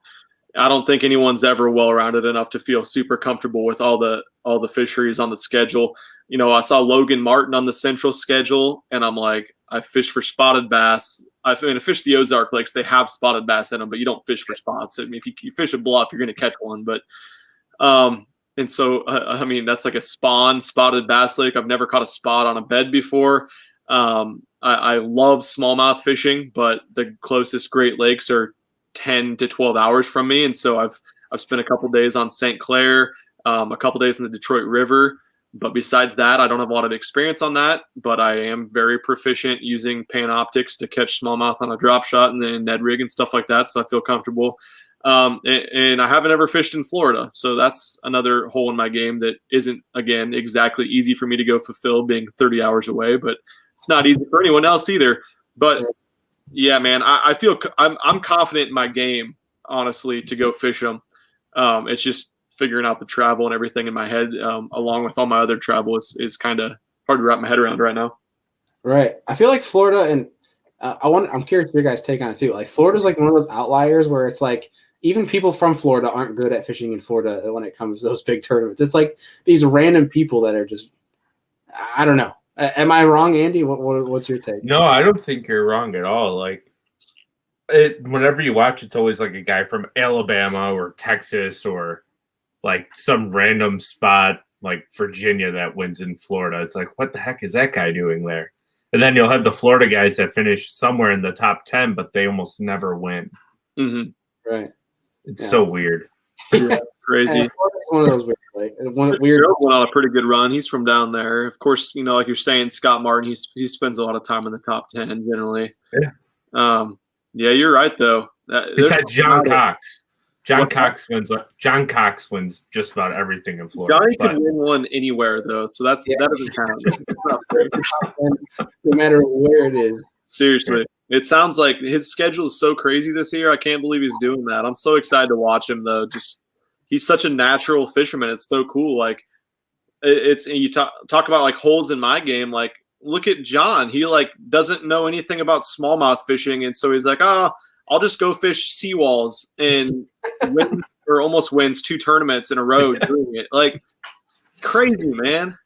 I don't think anyone's ever well-rounded enough to feel super comfortable with all the fisheries on the schedule. I saw Logan Martin on the Central schedule, and I'm like, I fished for spotted bass. I fished the Ozark Lakes. They have spotted bass in them, but you don't fish for spots. I mean, if you fish a bluff, you're going to catch one. But and so, I mean, that's like a spotted bass lake. I've never caught a spot on a bed before. I love smallmouth fishing, but the closest Great Lakes are 10 to 12 hours from me. And so I've spent a couple days on St. Clair, a couple days in the Detroit River. But besides that, I don't have a lot of experience on that, but I am very proficient using Panoptics to catch smallmouth on a drop shot and then Ned rig and stuff like that. So I feel comfortable. And I haven't ever fished in Florida. So that's another hole in my game that isn't, again, exactly easy for me to go fulfill, being 30 hours away, but it's not easy for anyone else either. But yeah, man, I feel I'm confident in my game, honestly, to go fish them. It's just figuring out the travel and everything in my head, along with all my other travel, is kind of hard to wrap my head around right now. Right. I feel like Florida, and I'm curious your guys' take on it too. Like Florida's like one of those outliers where it's like even people from Florida aren't good at fishing in Florida when it comes to those big tournaments. It's like these random people that are just, I don't know. Am I wrong, Andy? What's your take? No, I don't think you're wrong at all. Like, whenever you watch, it's always like a guy from Alabama or Texas or like some random spot like Virginia that wins in Florida. It's like, what the heck is that guy doing there? And then you'll have the Florida guys that finish somewhere in the top 10, but they almost never win. Mm-hmm. Right. It's so weird. Yeah, crazy. One of those weird. Went on a pretty good run. He's from down there. Of course, like you're saying, Scott Martin, he spends a lot of time in the top 10 generally. Yeah. Yeah, you're right though. It's that John Cox. John Cox wins just about everything in Florida. Johnny could win one anywhere though, so that doesn't count. No matter where it is. Seriously. It sounds like his schedule is so crazy this year. I can't believe he's doing that. I'm so excited to watch him though. Just he's such a natural fisherman. It's so cool. Like you talk about like holes in my game. Like look at John. He like doesn't know anything about smallmouth fishing, and so he's like, I'll just go fish seawalls and win or almost wins 2 tournaments in a row doing it. Like crazy, man.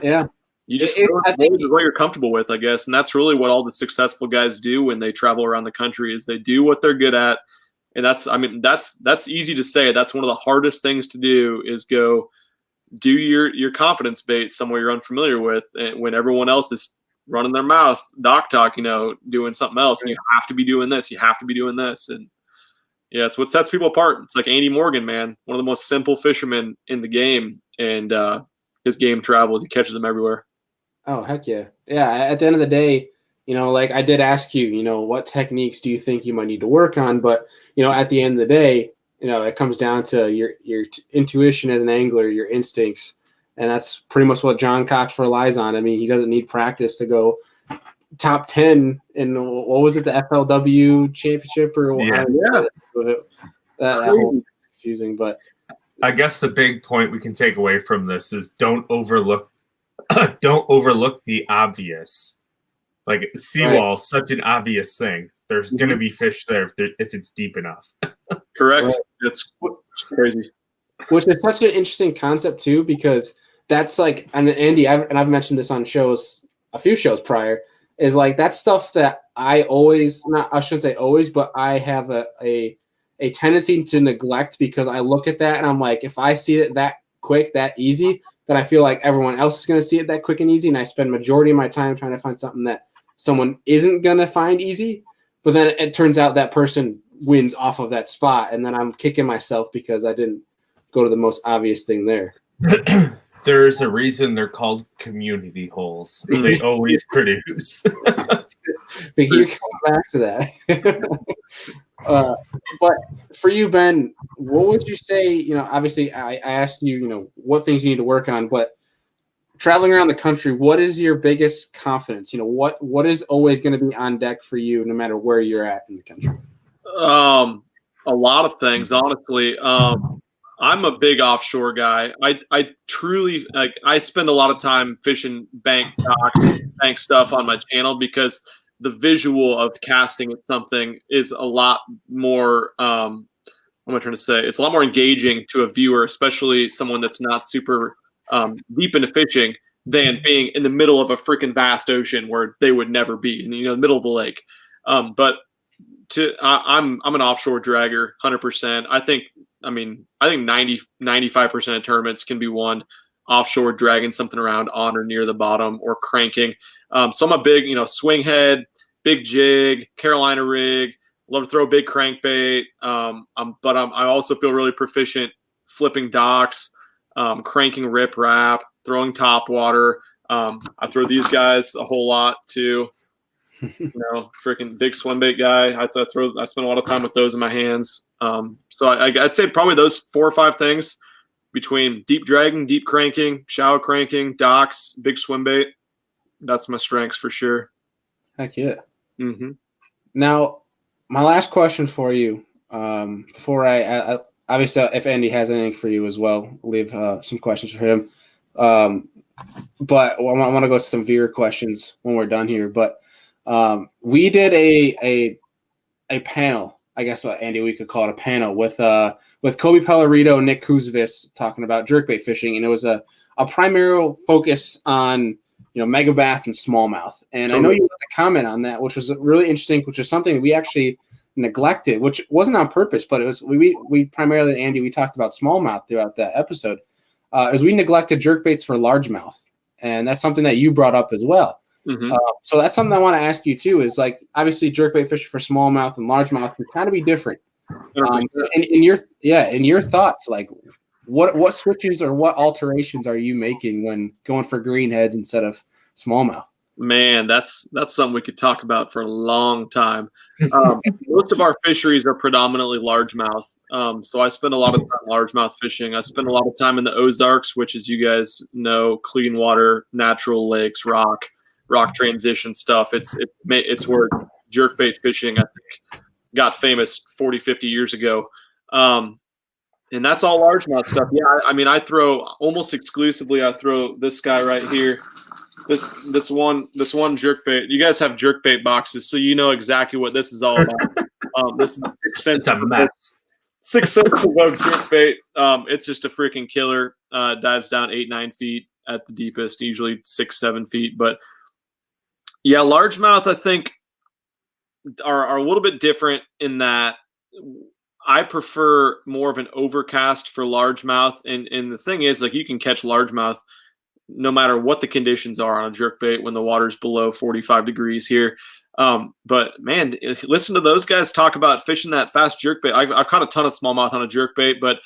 Yeah. You just I think what you're comfortable with, I guess. And that's really what all the successful guys do when they travel around the country is they do what they're good at And that's easy to say. That's one of the hardest things to do, is go do your confidence bait somewhere you're unfamiliar with, and when everyone else is running their mouth, doc talk, doing something else. And you have to be doing this. You have to be doing this. And yeah, it's what sets people apart. It's like Andy Morgan, man, one of the most simple fishermen in the game, and his game travels. He catches them everywhere. Oh, heck yeah. Yeah, at the end of the day, like I did ask you, what techniques do you think you might need to work on? But, at the end of the day, it comes down to your intuition as an angler, your instincts. And that's pretty much what John Cox relies on. I mean, he doesn't need practice to go top 10 in, what was it, the FLW championship? Or yeah. That whole confusing. But I guess the big point we can take away from this is don't overlook the obvious. Like seawall, such an obvious thing. There's going to be fish there if it's deep enough. Correct. Right. It's crazy. Which is such an interesting concept too, because that's like, and Andy, I've mentioned this on a few shows prior, is like that stuff that I shouldn't say always, but I have a tendency to neglect, because I look at that and I'm like, if I see it that quick, that easy, then I feel like everyone else is going to see it that quick and easy, and I spend majority of my time trying to find something that someone isn't going to find easy. But then it turns out that person wins off of that spot, and then I'm kicking myself because I didn't go to the most obvious thing there. There's a reason they're called community holes. They always produce. We keep coming back to that. But for you, Ben, what would you say? Obviously, I asked you, what things you need to work on, but traveling around the country, what is your biggest confidence? What is always going to be on deck for you, no matter where you're at in the country? A lot of things, honestly. I'm a big offshore guy. I truly I spend a lot of time fishing bank docks, bank stuff on my channel, because the visual of casting at something is a lot more. What am I trying to say? It's a lot more engaging to a viewer, especially someone that's not super deep into fishing, than being in the middle of a freaking vast ocean where they would never be, in the middle of the lake. But I'm an offshore dragger, 100%. I think 95% of tournaments can be won offshore, dragging something around on or near the bottom, or cranking. So I'm a big, swing head, big jig, Carolina rig. Love to throw a big crankbait. But I also feel really proficient flipping docks, cranking rip wrap, throwing top water. I throw these guys a whole lot too. Freaking big swim bait guy. I spend a lot of time with those in my hands. So I'd say probably those 4 or 5 things, between deep dragging, deep cranking, shallow cranking, docks, big swim bait. That's my strengths for sure. Heck yeah. Mm-hmm. Now, my last question for you, before I obviously, if Andy has anything for you as well, leave some questions for him. But I want to go to some viewer questions when we're done here. But we did a panel, I guess, Andy, we could call it a panel with Kobe Pellerito, Nick Kuzvis, talking about jerkbait fishing, and it was a primary focus on megabass and smallmouth. And I know you left a comment on that, which was really interesting, which is something we actually neglected, which wasn't on purpose, but it was we primarily, Andy, we talked about smallmouth throughout that episode, as we neglected jerkbaits for largemouth, and that's something that you brought up as well. Mm-hmm. So that's something I want to ask you too, is like, obviously jerkbait fishing for smallmouth and largemouth can kind of be different. In your thoughts, like what switches or what alterations are you making when going for greenheads instead of smallmouth? Man, that's something we could talk about for a long time. Most of our fisheries are predominantly largemouth. So I spend a lot of time largemouth fishing. I spend a lot of time in the Ozarks, which, as you guys know, clean water, natural lakes, rock transition stuff. It's where jerkbait fishing, I think, got famous 40, 50 years ago. And that's all largemouth stuff. Yeah, I throw almost exclusively. I throw this guy right here. This one jerkbait. You guys have jerkbait boxes, so you know exactly what this is all about. This is the 6 cents. It's a mess. 6 cents above jerkbait. It's just a freaking killer. Dives down 8-9 feet at the deepest, usually 6-7 feet. But yeah, largemouth, I think, are a little bit different in that I prefer more of an overcast for largemouth. And the thing is, like, you can catch largemouth no matter what the conditions are on a jerkbait when the water's below 45 degrees here. But man, listen to those guys talk about fishing that fast jerkbait. I've caught a ton of smallmouth on a jerkbait, but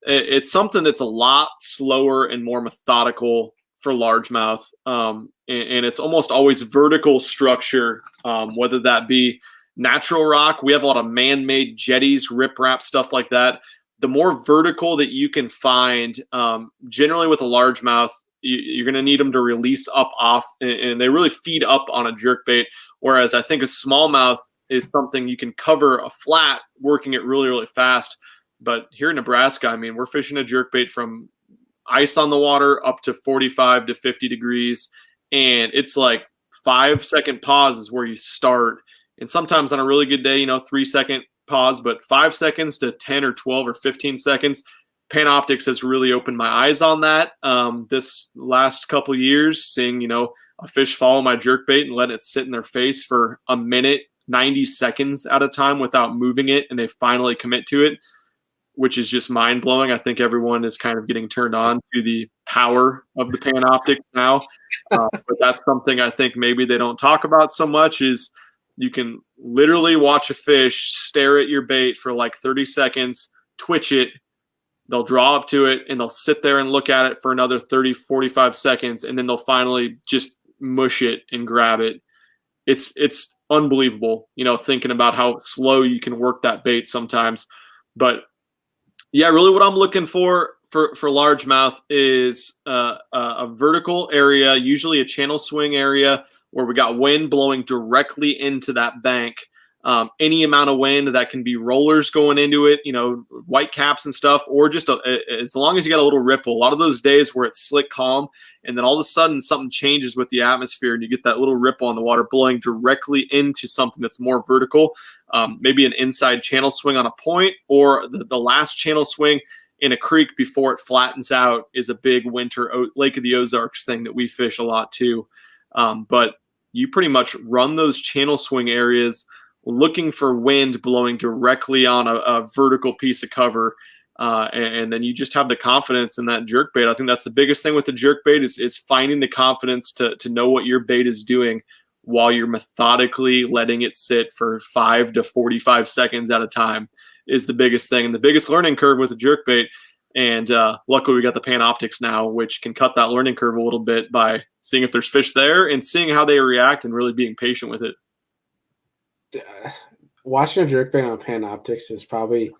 it's something that's a lot slower and more methodical for largemouth. And it's almost always vertical structure, whether that be natural rock. We have a lot of man-made jetties, riprap, stuff like that. The more vertical that you can find, generally with a largemouth, you're going to need them to release up off, and they really feed up on a jerkbait. Whereas I think a smallmouth is something you can cover a flat, working it really, really fast. But here in Nebraska, I mean, we're fishing a jerkbait from ice on the water up to 45 to 50 degrees. And it's like 5-second pause is where you start. And sometimes on a really good day, 3-second pause, but 5 seconds to 10 or 12 or 15 seconds. Panoptics has really opened my eyes on that. This last couple of years, seeing, a fish follow my jerkbait and let it sit in their face for a minute, 90 seconds at a time without moving it, and they finally commit to it, which is just mind-blowing. I think everyone is kind of getting turned on to the power of the Panoptic now. But that's something I think maybe they don't talk about so much, is you can literally watch a fish stare at your bait for like 30 seconds, twitch it, they'll draw up to it, and they'll sit there and look at it for another 30, 45 seconds, and then they'll finally just mush it and grab it. It's unbelievable, thinking about how slow you can work that bait sometimes. But yeah, really what I'm looking for largemouth is a vertical area, usually a channel swing area where we got wind blowing directly into that bank. Any amount of wind that can be rollers going into it, white caps and stuff, or just as long as you got a little ripple. A lot of those days where it's slick calm, and then all of a sudden something changes with the atmosphere and you get that little ripple on the water blowing directly into something that's more vertical, maybe an inside channel swing on a point, or the last channel swing in a creek before it flattens out is a big winter Lake of the Ozarks thing that we fish a lot too. But you pretty much run those channel swing areas looking for wind blowing directly on a vertical piece of cover. And then you just have the confidence in that jerkbait. I think that's the biggest thing with the jerkbait is finding the confidence to know what your bait is doing while you're methodically letting it sit for 5 to 45 seconds at a time is the biggest thing. And the biggest learning curve with the jerkbait. And luckily we got the Panoptics now, which can cut that learning curve a little bit by seeing if there's fish there and seeing how they react and really being patient with it. Watching a jerkbait on Panoptics is probably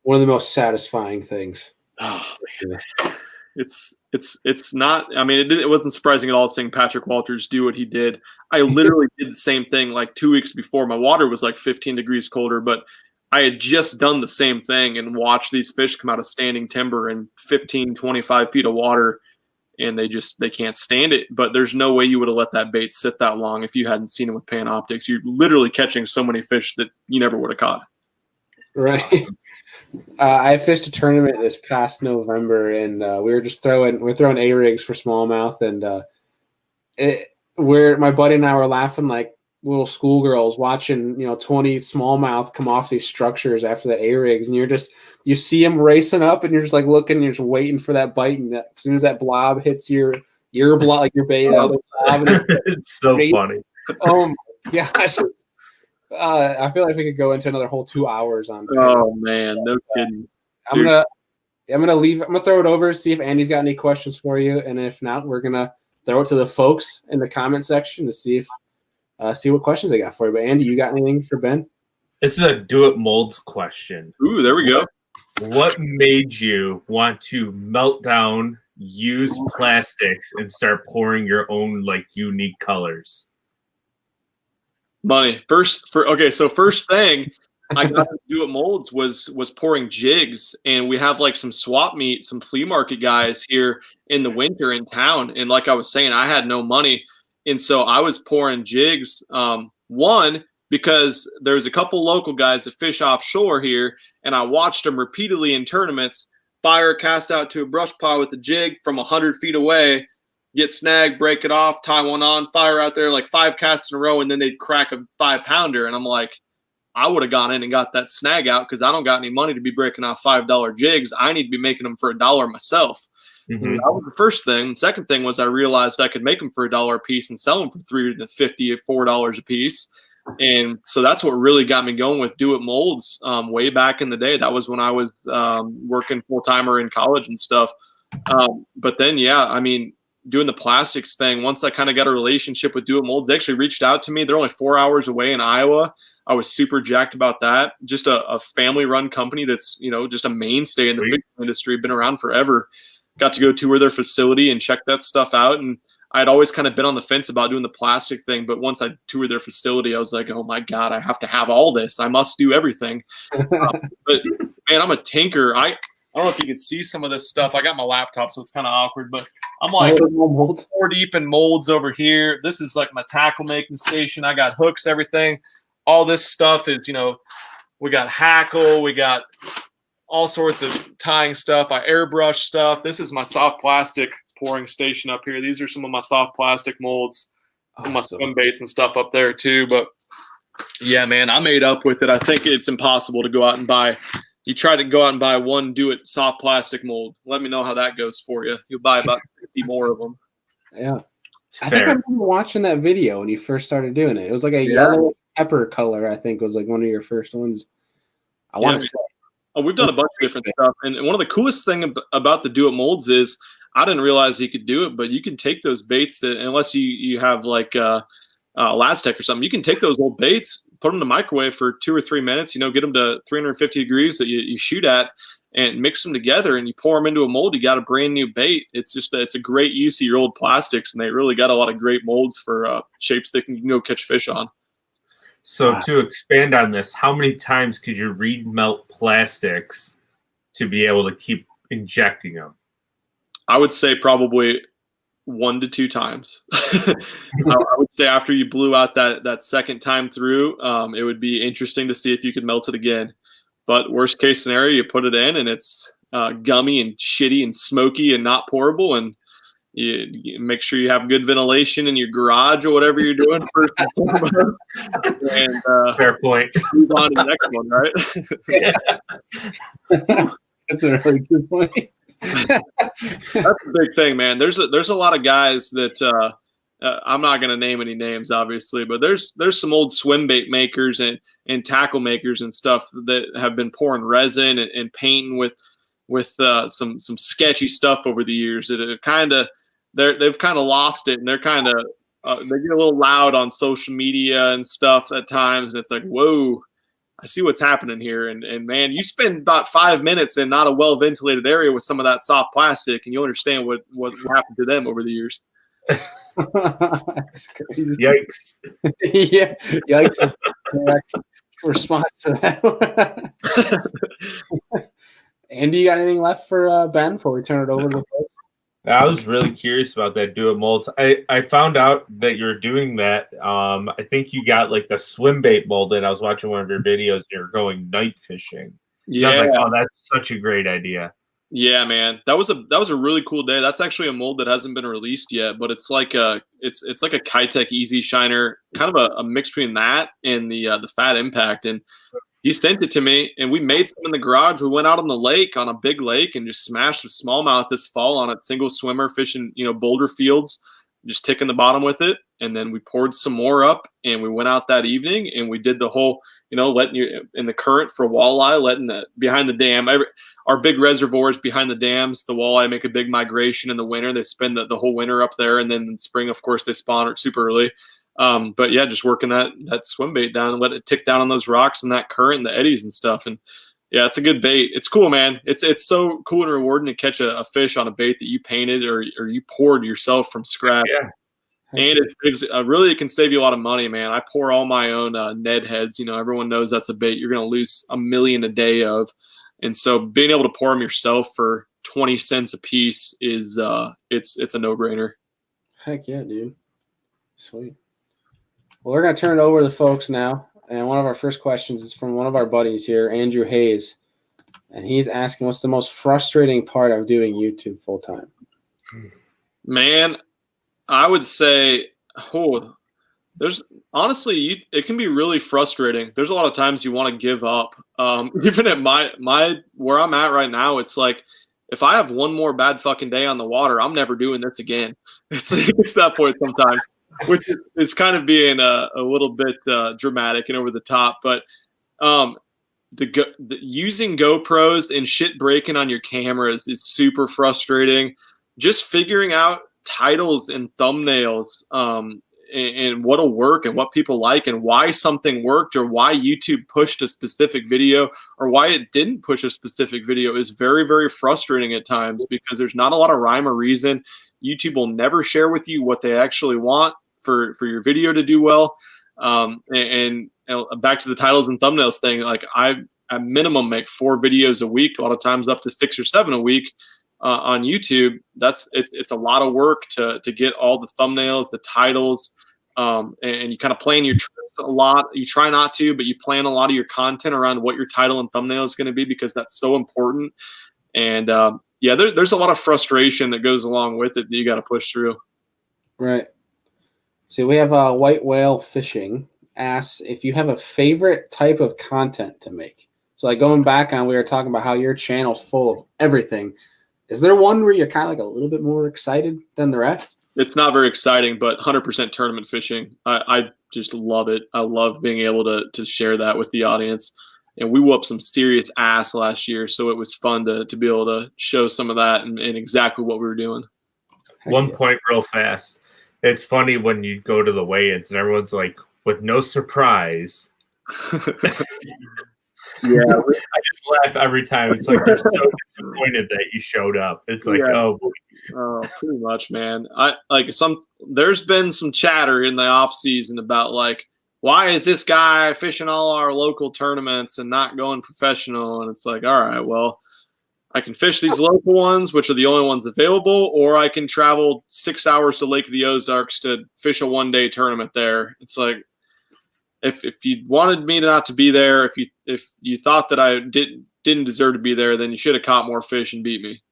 one of the most satisfying things. Oh, it's not. I mean, it wasn't surprising at all seeing Patrick Walters do what he did. I literally did the same thing like 2 weeks before. My water was like 15 degrees colder, but I had just done the same thing and watched these fish come out of standing timber in 15, 25 feet of water, and they can't stand it. But there's no way you would have let that bait sit that long if you hadn't seen it with Panoptics. You're literally catching so many fish that you never would have caught. Right. I fished a tournament this past November, and we're throwing A-rigs for smallmouth, and my buddy and I were laughing like little schoolgirls watching 20 smallmouth come off these structures after the A-rigs, and you see them racing up, and you're just like looking, and you're just waiting for that bite, and as soon as that blob hits your blob, like your bait, blob, and it's so funny. Oh my gosh. I feel like we could go into another whole 2 hours on. Oh man, no kidding. I'm gonna throw it over, see if Andy's got any questions for you, and if not, we're gonna throw it to the folks in the comment section to see what questions they got for you. But Andy, you got anything for Ben? This is a do it molds question. Ooh, there we go. What made you want to melt down used plastics and start pouring your own like unique colors? Money. First thing I got to do at molds was pouring jigs, and we have like some swap meet, some flea market guys here in the winter in town. And like I was saying, I had no money, and so I was pouring jigs. One, because there's a couple local guys that fish offshore here, and I watched them repeatedly in tournaments fire cast out to a brush pile with the jig from 100 feet away, get snagged, break it off, tie one on, fire out there like 5 casts in a row, and then they'd crack a 5-pounder. And I'm like, I would have gone in and got that snag out because I don't got any money to be breaking off $5 jigs. I need to be making them for $1 myself. So that was the first thing. The second thing was I realized I could make them for $1 a piece and sell them for $3.50 or $4 a piece. And so that's what really got me going with Do It Molds way back in the day. That was when I was working full-timer in college and stuff. But then, yeah, I mean, doing the plastics thing, once I kind of got a relationship with Do It Molds, they actually reached out to me. They're only 4 hours away in Iowa. I was super jacked about that. Just a family-run company that's, you know, just a mainstay in the fishing industry, been around forever. Got to go tour their facility and check that stuff out. And I'd always kind of been on the fence about doing the plastic thing. But once I toured their facility, I was like, oh, my God, I have to have all this. I must do everything. But, man, I'm a tinker. I don't know if you can see some of this stuff. I got my laptop, so it's kind of awkward. But I'm like 4 deep in molds over here. This is like my tackle making station. I got hooks, everything. All this stuff is, you know, we got hackle. We got all sorts of tying stuff. I airbrush stuff. This is my soft plastic pouring station up here. These are some of my soft plastic molds. Some of my swim baits and stuff up there too. But yeah, man, I made up with it. I think it's impossible to go out and buy. You try to go out and buy one Do It soft plastic mold. Let me know how that goes for you. You'll buy about 50 more of them. Yeah. I think I remember watching that video when you first started doing it. It was like a yellow pepper color, I think was like one of your first ones. I want to say. Oh, we've done a bunch of different stuff. And one of the coolest thing about the Do It molds is I didn't realize you could do it, but you can take those baits that, unless you have like Lastec or something, you can take those old baits, put them in the microwave for 2 or 3 minutes, you know, get them to 350 degrees that you shoot at and mix them together and you pour them into a mold. You got a brand new bait. It's a great use of your old plastics, and they really got a lot of great molds for shapes that you can go catch fish on. So to expand on this, how many times could you remelt plastics to be able to keep injecting them? I would say probably 1 to 2 times. I would say after you blew out that second time through, it would be interesting to see if you could melt it again. But worst case scenario, you put it in and it's gummy and shitty and smoky and not pourable, and you make sure you have good ventilation in your garage or whatever you're doing first and foremost. And fair point. Move on to the next one, right? That's a really good point. That's a big thing, man. There's a lot of guys that I'm not going to name any names, obviously, but there's some old swim bait makers and tackle makers and stuff that have been pouring resin and painting with some sketchy stuff over the years that have they've kind of lost it, and they're kind of they get a little loud on social media and stuff at times, and it's like, whoa, I see what's happening here. And man, you spend about 5 minutes in not a well ventilated area with some of that soft plastic, and you understand what happened to them over the years. That's crazy. Yikes. Yeah, yikes. Correct response to that. And do you got anything left for Ben before we turn it over to the folks? I was really curious about that Do It molds. I found out that you're doing that. I think you got like the swim bait molded. I was watching one of your videos. You're going night fishing. Yeah, I was like, oh, that's such a great idea. Yeah, man, that was a really cool day. That's actually a mold that hasn't been released yet, but it's like a Kitech Easy Shiner, kind of a mix between that and the Fat Impact. And he sent it to me, and we made some in the garage. We went out on the lake, on a big lake, and just smashed the smallmouth this fall on a single swimmer fishing, boulder fields, just ticking the bottom with it. And then we poured some more up, and we went out that evening, and we did the whole, letting you in the current for walleye, letting that behind the dam. Our big reservoirs behind the dams, the walleye make a big migration in the winter. They spend the whole winter up there, and then in spring, of course, they spawn super early. But yeah, just working that swim bait down and let it tick down on those rocks and that current and the eddies and stuff. And yeah, it's a good bait. It's cool, man. It's so cool and rewarding to catch a fish on a bait that you painted or you poured yourself from scratch. Yeah. And it's really, it can save you a lot of money, man. I pour all my own Ned heads. Everyone knows that's a bait you're going to lose $1 million a day of. And so being able to pour them yourself for 20 cents a piece is it's a no-brainer. Heck yeah, dude. Sweet. Well, we're going to turn it over to the folks now. And one of our first questions is from one of our buddies here, Andrew Hayes. And he's asking, what's the most frustrating part of doing YouTube full time? Man, I would say, There's honestly, it can be really frustrating. There's a lot of times you want to give up. Even at my where I'm at right now, it's like if I have one more bad fucking day on the water, I'm never doing this again. It's that point sometimes, which is kind of being a little bit dramatic and over the top. But the using GoPros and shit breaking on your cameras is super frustrating. Just figuring out titles and thumbnails. And what'll work and what people like and why something worked or why YouTube pushed a specific video or why it didn't push a specific video is very, very frustrating at times because there's not a lot of rhyme or reason. YouTube will never share with you what they actually want for your video to do well. And back to the titles and thumbnails thing, like I at minimum make 4 videos a week, a lot of times up to 6 or 7 a week. On YouTube, it's a lot of work to get all the thumbnails, the titles, and you kind of plan your trips a lot. You try not to, but you plan a lot of your content around what your title and thumbnail is going to be because that's so important. And there's a lot of frustration that goes along with it that you got to push through. Right. So we have White Whale Fishing asks if you have a favorite type of content to make. So like going back on, we were talking about how your channel's full of everything. Is there one where you're kind of like a little bit more excited than the rest? It's not very exciting, but 100% tournament fishing. I just love it. I love being able to share that with the audience. And we whooped some serious ass last year, so it was fun to be able to show some of that and exactly what we were doing. One point real fast. It's funny when you go to the weigh-ins and everyone's like, with no surprise. Yeah, I just laugh every time. It's like they're so disappointed that you showed up. It's like, oh pretty much, man. There's been some chatter in the off season about like, why is this guy fishing all our local tournaments and not going professional? And it's like, all right, well, I can fish these local ones, which are the only ones available, or I can travel 6 hours to Lake of the Ozarks to fish a 1-day tournament there. It's like, if you wanted me not to be there, if you thought that I didn't deserve to be there, then you should have caught more fish and beat me.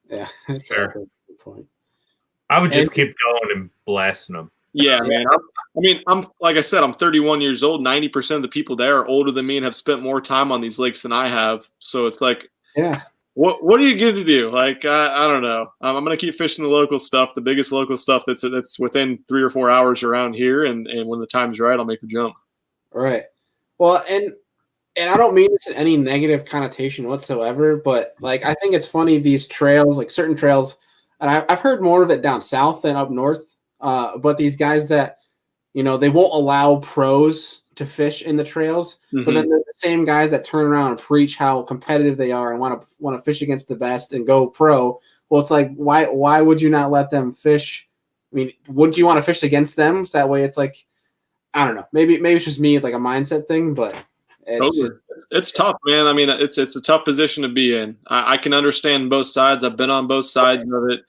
Yeah, that's fair. A good point. I would just keep going and blasting them. Yeah, man. I'm like I said, I'm 31 years old. 90% of the people there are older than me and have spent more time on these lakes than I have. So it's like, yeah. What are you going to do? Like, I don't know. I'm going to keep fishing the local stuff, the biggest local stuff that's within 3 or 4 hours around here. And when the time's right, I'll make the jump. Right. Well, and I don't mean this in any negative connotation whatsoever, but like, I think it's funny, these trails, like certain trails, and I've heard more of it down south than up north. But these guys that, they won't allow pros to fish in the trails, but then they're the same guys that turn around and preach how competitive they are and want to fish against the best and go pro. Well, it's like, why would you not let them fish? I mean, wouldn't you want to fish against them? So that way it's like, I don't know, maybe it's just me, like a mindset thing, but it's tough, man. I mean, it's a tough position to be in. I can understand both sides. I've been on both sides of it.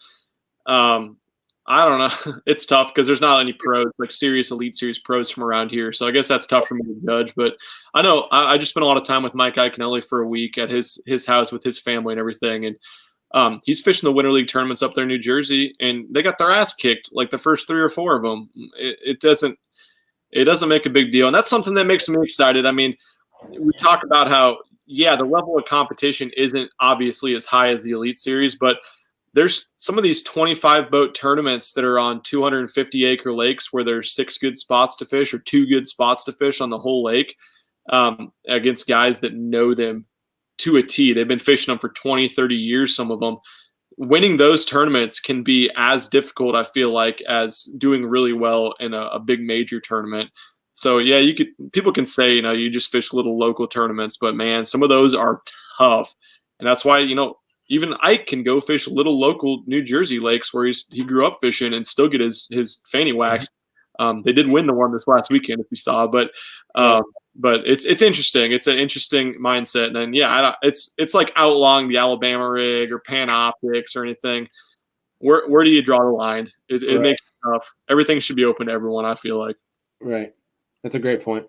I don't know. It's tough because there's not any pros, like serious Elite Series pros from around here. So I guess that's tough for me to judge. But I know I just spent a lot of time with Mike Iaconelli for a week at his house with his family and everything. And he's fishing the Winter League tournaments up there in New Jersey, and they got their ass kicked like the first 3 or 4 of them. It doesn't make a big deal. And that's something that makes me excited. I mean, we talk about how, the level of competition isn't obviously as high as the Elite Series, but there's some of these 25 boat tournaments that are on 250 acre lakes where there's 6 good spots to fish or 2 good spots to fish on the whole lake, against guys that know them to a T. They've been fishing them for 20, 30 years, some of them. Winning those tournaments can be as difficult, I feel like, as doing really well in a big major tournament. So people can say, you just fish little local tournaments, but man, some of those are tough. And that's why, even Ike can go fish little local New Jersey lakes where he grew up fishing and still get his fanny waxed. They did win the one this last weekend, if you saw, but it's interesting. It's an interesting mindset. And then, it's like outlawing the Alabama rig or Panoptics or anything. Where do you draw the line? It makes it tough. Everything should be open to everyone, I feel like. Right. That's a great point.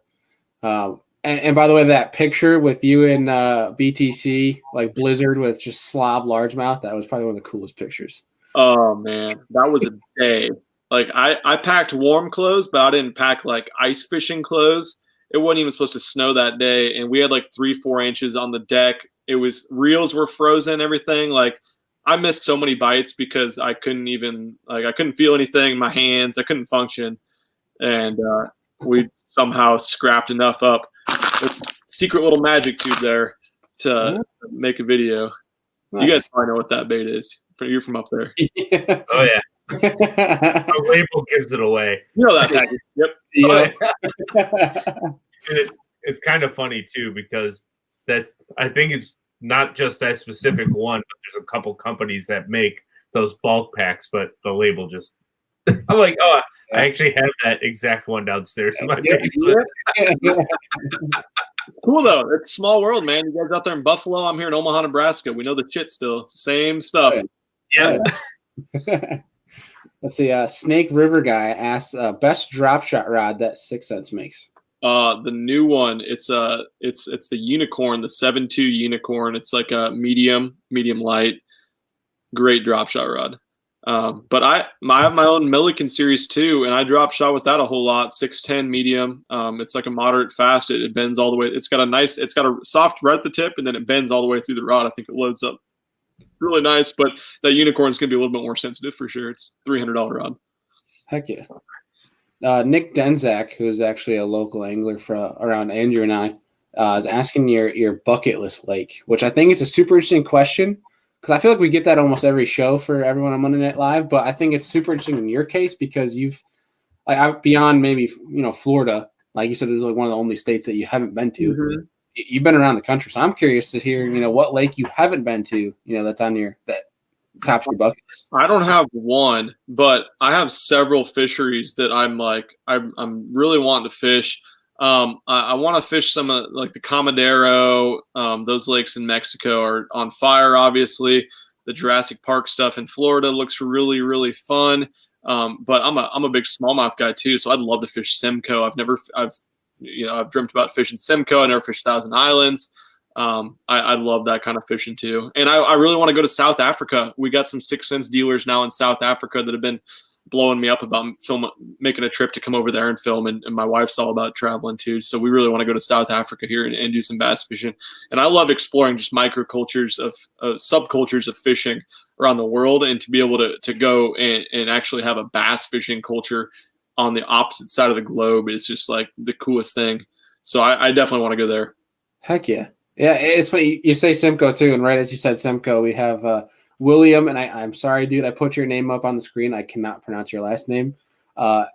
And by the way, that picture with you in BTC, like Blizzard with just slob largemouth, that was probably one of the coolest pictures. Oh, man. That was a day. Like I packed warm clothes, but I didn't pack like ice fishing clothes. It wasn't even supposed to snow that day, and we had like 3-4 inches on the deck. It was reels were frozen, everything. Like I missed so many bites because I couldn't feel anything in my hands. I couldn't function, and we somehow scrapped enough up with secret little magic tube there to make a video. Nice. You guys probably know what that bait is. You're from up there. Yeah. Oh yeah. The label gives it away. You know that package. Yep. Yeah. And it's kind of funny too, because I think it's not just that specific one, but there's a couple companies that make those bulk packs, but the label just I'm like, oh, I actually have that exact one downstairs in my basement. It's cool though. It's a small world, man. You guys out there in Buffalo, I'm here in Omaha, Nebraska. We know the shit still. It's the same stuff. Yeah. Let's see. Snake River guy asks best drop shot rod that 6 Cents makes. The new one. It's the Unicorn, the 7.2 Unicorn. It's like a medium light, great drop shot rod. But I have my own Milliken series too, and I drop shot with that a whole lot. 610 medium. It's like a moderate fast. It bends all the way. It's got a soft right at the tip, and then it bends all the way through the rod. I think it loads up really nice. But that Unicorn is gonna be a little bit more sensitive for sure. It's $300 rod. Heck yeah. Nick Denzak, who is actually a local angler around Andrew and I, is asking your bucket list lake, which I think is a super interesting question. Because I feel like we get that almost every show for everyone on Monday Night Live, but I think it's super interesting in your case because you've, beyond maybe Florida, like you said, it's like one of the only states that you haven't been to. Mm-hmm. You've been around the country, so I'm curious to hear what lake you haven't been to, that's on that top of your bucket list. I don't have one, but I have several fisheries that I'm really wanting to fish. I want to fish some of like the Comadero. Those lakes in Mexico are on fire. Obviously, the Jurassic Park stuff in Florida looks really, really fun. But I'm a big smallmouth guy too, so I'd love to fish Simcoe. I've dreamt about fishing Simcoe. I never fished Thousand Islands. I love that kind of fishing too, and I really want to go to South Africa. We got some 6 Cents dealers now in South Africa that have been blowing me up about making a trip to come over there and film, and my wife's all about traveling too. So we really want to go to South Africa here and do some bass fishing. And I love exploring just microcultures of subcultures of fishing around the world, and to be able to go and actually have a bass fishing culture on the opposite side of the globe is just like the coolest thing. So I definitely want to go there. Heck yeah. Yeah, it's funny you say Simcoe too, and right as you said Simcoe, we have William, and I'm sorry, dude, I put your name up on the screen. I cannot pronounce your last name. But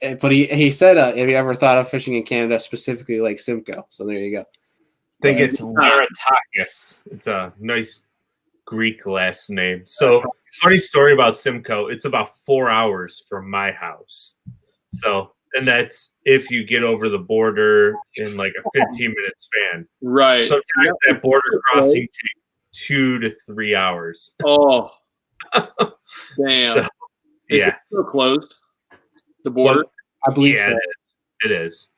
he said, have you ever thought of fishing in Canada, specifically like Simcoe? So there you go. I think it's Laratakis. It's a nice Greek last name. So funny story about Simcoe. It's about 4 hours from my house. So, and that's if you get over the border in like a 15-minute span. Right. Sometimes that border crossing takes 2 to 3 hours. Oh, damn! So, is it still closed? The border? I believe so. It is.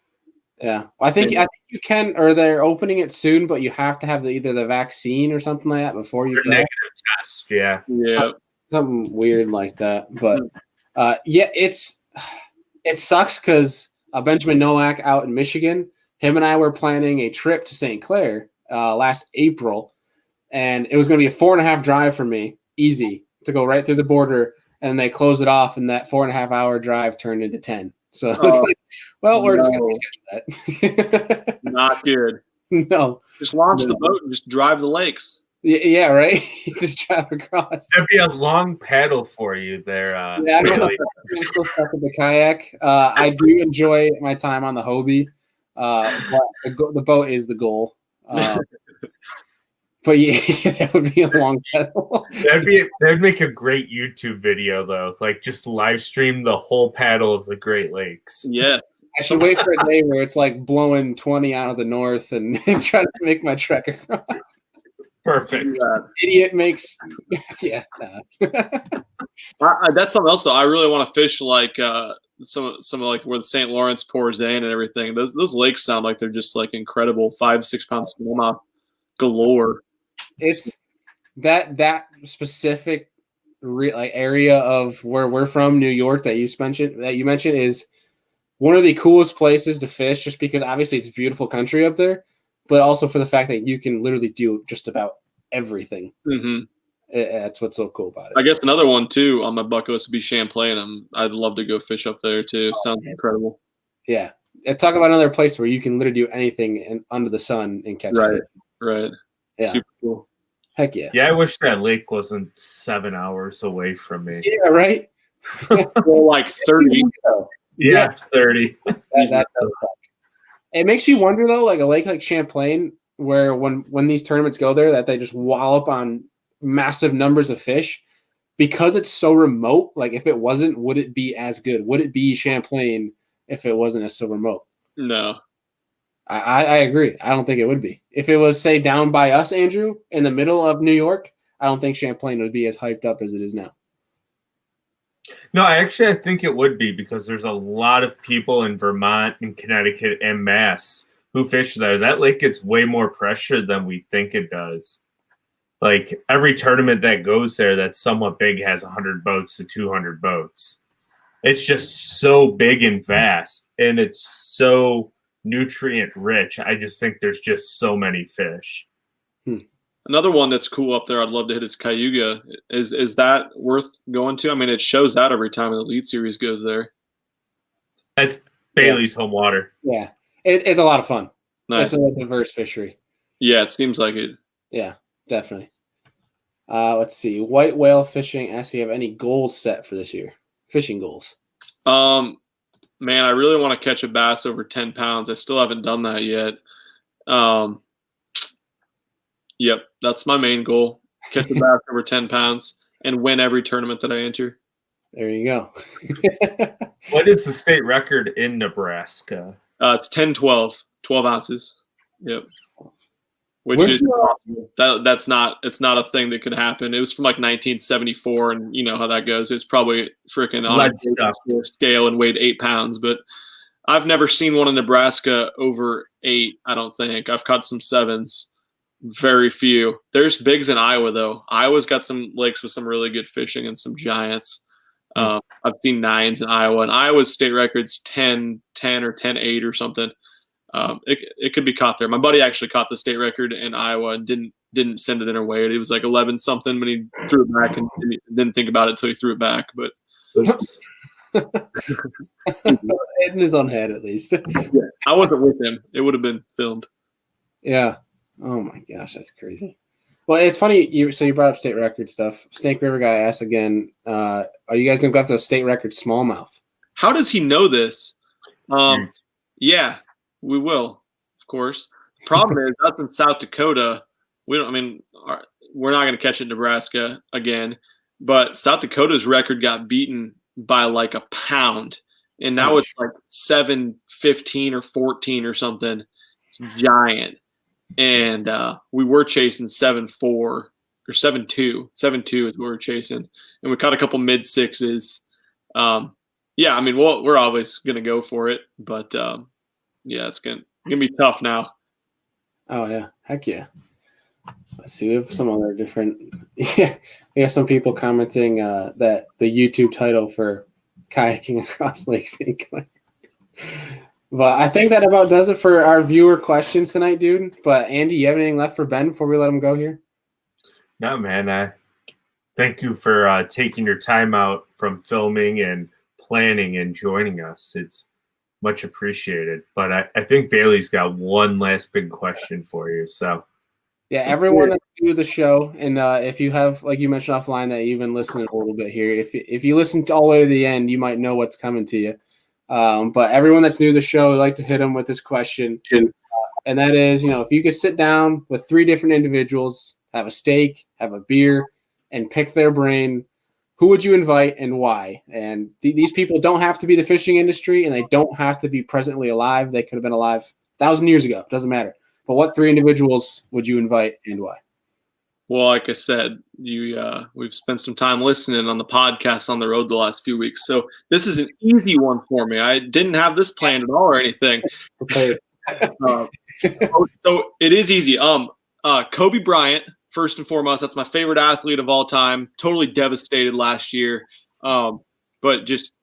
Yeah, I think you can, or they're opening it soon, but you have to have either the vaccine or something like that before you go. Negative test. Yeah. Something weird like that. But it sucks because Benjamin Nowak out in Michigan, him and I were planning a trip to St. Clair last April. And it was going to be a 4.5 drive for me, easy, to go right through the border. And they closed it off, and that 4.5 hour drive turned into 10. So it's like, well, we're just going to schedule that. Not good. No. Just launch the boat and just drive the lakes. Yeah, right? Just drive across. That'd be a long paddle for you there. I'm still stuck with the kayak. I do enjoy my time on the Hobie, but the boat is the goal. But yeah, that would be a long paddle. That'd make a great YouTube video though. Like just live stream the whole paddle of the Great Lakes. Yes. I should wait for a day where it's like blowing 20 out of the north and try to make my trek across. Perfect. Idiot makes That's something else though. I really want to fish like some like where the St. Lawrence pours in and everything. Those lakes sound like they're just like incredible 5-6 pound smallmouth galore. It's that specific area of where we're from, New York, that you mentioned is one of the coolest places to fish, just because obviously it's a beautiful country up there, but also for the fact that you can literally do just about everything. Mm-hmm. That's what's so cool about it. I guess another one too on my bucket list would be Champlain. I'd love to go fish up there too. Sounds incredible. Yeah. Talk about another place where you can literally do anything under the sun and catch fish. Right. Yeah. Super cool. Heck yeah. Yeah, I wish that lake wasn't 7 hours away from me. Yeah, right? Well, like 30. Yeah, 30. That does suck. It makes you wonder, though, like a lake like Champlain, where when these tournaments go there, that they just wallop on massive numbers of fish. Because it's so remote, like if it wasn't, would it be as good? Would it be Champlain if it wasn't as so remote? No. I agree. I don't think it would be. If it was, say, down by us, Andrew, in the middle of New York, I don't think Champlain would be as hyped up as it is now. No, I think it would be, because there's a lot of people in Vermont and Connecticut and Mass who fish there. That lake gets way more pressure than we think it does. Like every tournament that goes there that's somewhat big has 100 boats to 200 boats. It's just so big and vast, and it's so nutrient rich. I just think there's just so many fish. Another one that's cool up there I'd love to hit is Cayuga. Is that worth going to? I mean, it shows out every time the Elite Series goes there. That's Bailey's home water. Yeah. It's a lot of fun. Nice. It's a diverse fishery. Yeah, it seems like it. Yeah, definitely. Let's see. White whale fishing asks if you have any goals set for this year. Fishing goals. Man, I really want to catch a bass over 10 pounds. I still haven't done that yet. Yep, that's my main goal. Catch a bass over 10 pounds and win every tournament that I enter. There you go. What is the state record in Nebraska? It's 10-12, 12 ounces. Yep. Which is impossible. It's not a thing that could happen. It was from like 1974, and you know how that goes. It's probably freaking on a scale and weighed 8 pounds, but I've never seen one in Nebraska over 8, I don't think. I've caught some 7s. Very few. There's bigs in Iowa, though. Iowa's got some lakes with some really good fishing and some giants. I've seen 9s in Iowa, and Iowa's state record's 10-10 or 10-8 or something. It could be caught there. My buddy actually caught the state record in Iowa and didn't send it in or weigh it. It was like 11 something when he threw it back and didn't think about it until he threw it back. But in his own head, at least. Yeah, I wasn't with him. It would have been filmed. Yeah. Oh my gosh, that's crazy. Well, it's funny. You brought up state record stuff. Snake River guy asked again. Are you guys gonna go after the state record smallmouth? How does he know this? Yeah, we will, of course. Problem is, that's in South Dakota. We're not going to catch it in Nebraska again. But South Dakota's record got beaten by like a pound, and now it's like 7-15 or 14 or something. It's giant. And we were chasing 7-4 or 7-2. 7-2 is what we're chasing, and we caught a couple mid-6s. Yeah, I mean, we're always going to go for it, but yeah, it's gonna be tough now. Oh yeah, heck yeah. Let's see, we have some other different. Yeah, we have some people commenting that the YouTube title for kayaking across Lake St. Clair. But I think that about does it for our viewer questions tonight, dude. But Andy, you have anything left for Ben before we let him go here? No, man. Thank you for taking your time out from filming and planning and joining us. It's much appreciated. But I think Bailey's got one last big question for you. So, yeah, everyone that's new to the show, and if you have, like you mentioned offline, that you've been listening a little bit here, if you listen all the way to the end, you might know what's coming to you. But everyone that's new to the show, I'd like to hit them with this question. And that is, if you could sit down with 3 different individuals, have a steak, have a beer, and pick their brain, who would you invite and why? And these people don't have to be the fishing industry, and they don't have to be presently alive. They could have been alive 1,000 years ago. It doesn't matter. But what 3 individuals would you invite and why? Well, like I said, we've spent some time listening on the podcast on the road the last few weeks. So this is an easy one for me. I didn't have this planned at all or anything. So it is easy. Kobe Bryant, first and foremost. That's my favorite athlete of all time. Totally devastated last year, but just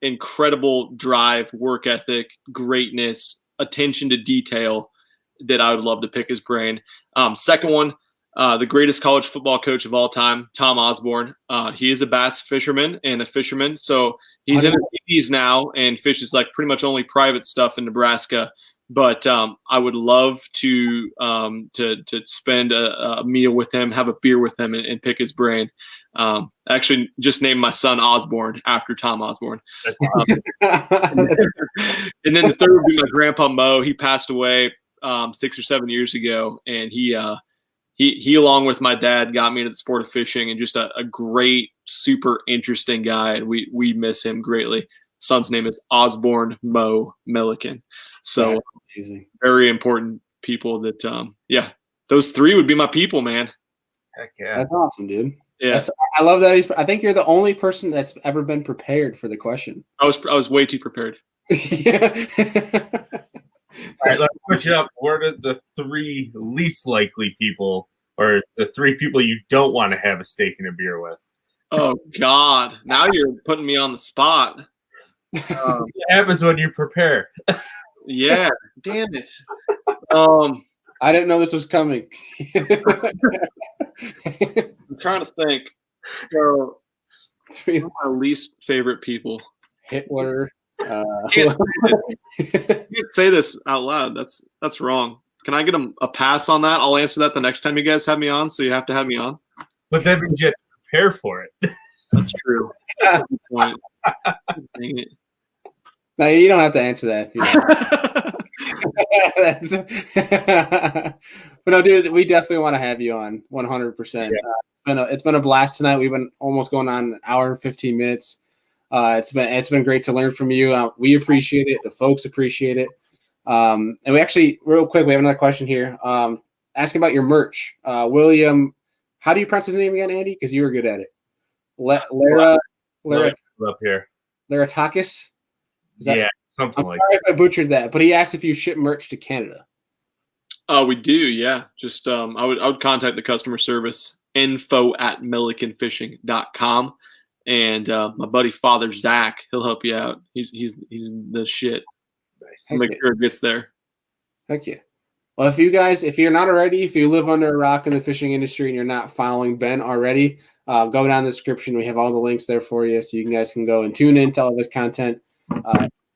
incredible drive, work ethic, greatness, attention to detail that I would love to pick his brain. Second one, the greatest college football coach of all time, Tom Osborne. He is a bass fisherman and a fisherman. So he's in his 80s now and fishes like pretty much only private stuff in Nebraska. But I would love to spend a meal with him, have a beer with him, and pick his brain. Actually, just named my son Osborne after Tom Osborne. And then the third would be my grandpa Mo. He passed away 6 or 7 years ago, and he along with my dad got me into the sport of fishing, and just a great, super interesting guy, and we miss him greatly. Son's name is Osborne Mo Milliken. So very important people that those three would be my people, man. Heck yeah. That's awesome, dude. Yeah. I love that. I think you're the only person that's ever been prepared for the question. I was way too prepared. Yeah. All right, let's switch it up. What are the three least likely people, or the three people you don't want to have a steak and a beer with? Oh God! Now you're putting me on the spot. What happens when you prepare? Yeah, damn it. I didn't know this was coming. I'm trying to think. So, one of my least favorite people. Hitler. You can't say this out loud. That's wrong. Can I get a pass on that? I'll answer that the next time you guys have me on. So you have to have me on. But that means you have to prepare for it. That's true. Good point. Dang it. No, you don't have to answer that. If you but no, dude, we definitely want to have you on 100%. It's been a blast tonight. We've been almost going on an hour and 15 minutes. It's been great to learn from you. We appreciate it. The folks appreciate it. And we actually, real quick, we have another question here. Asking about your merch. William, how do you pronounce his name again, Andy? Because you were good at it. Lara up here. Takis? Something like that. If I butchered that, but he asked if you ship merch to Canada. We do, yeah. Just I would contact the customer service, info@millikenfishing.com, and my buddy Father Zach, he'll help you out. He's the shit. Nice. I'll make sure it gets there. Thank you. Well, if you're not already, if you live under a rock in the fishing industry and you're not following Ben already, go down the description. We have all the links there for you, so you guys can go and tune in to all of his content.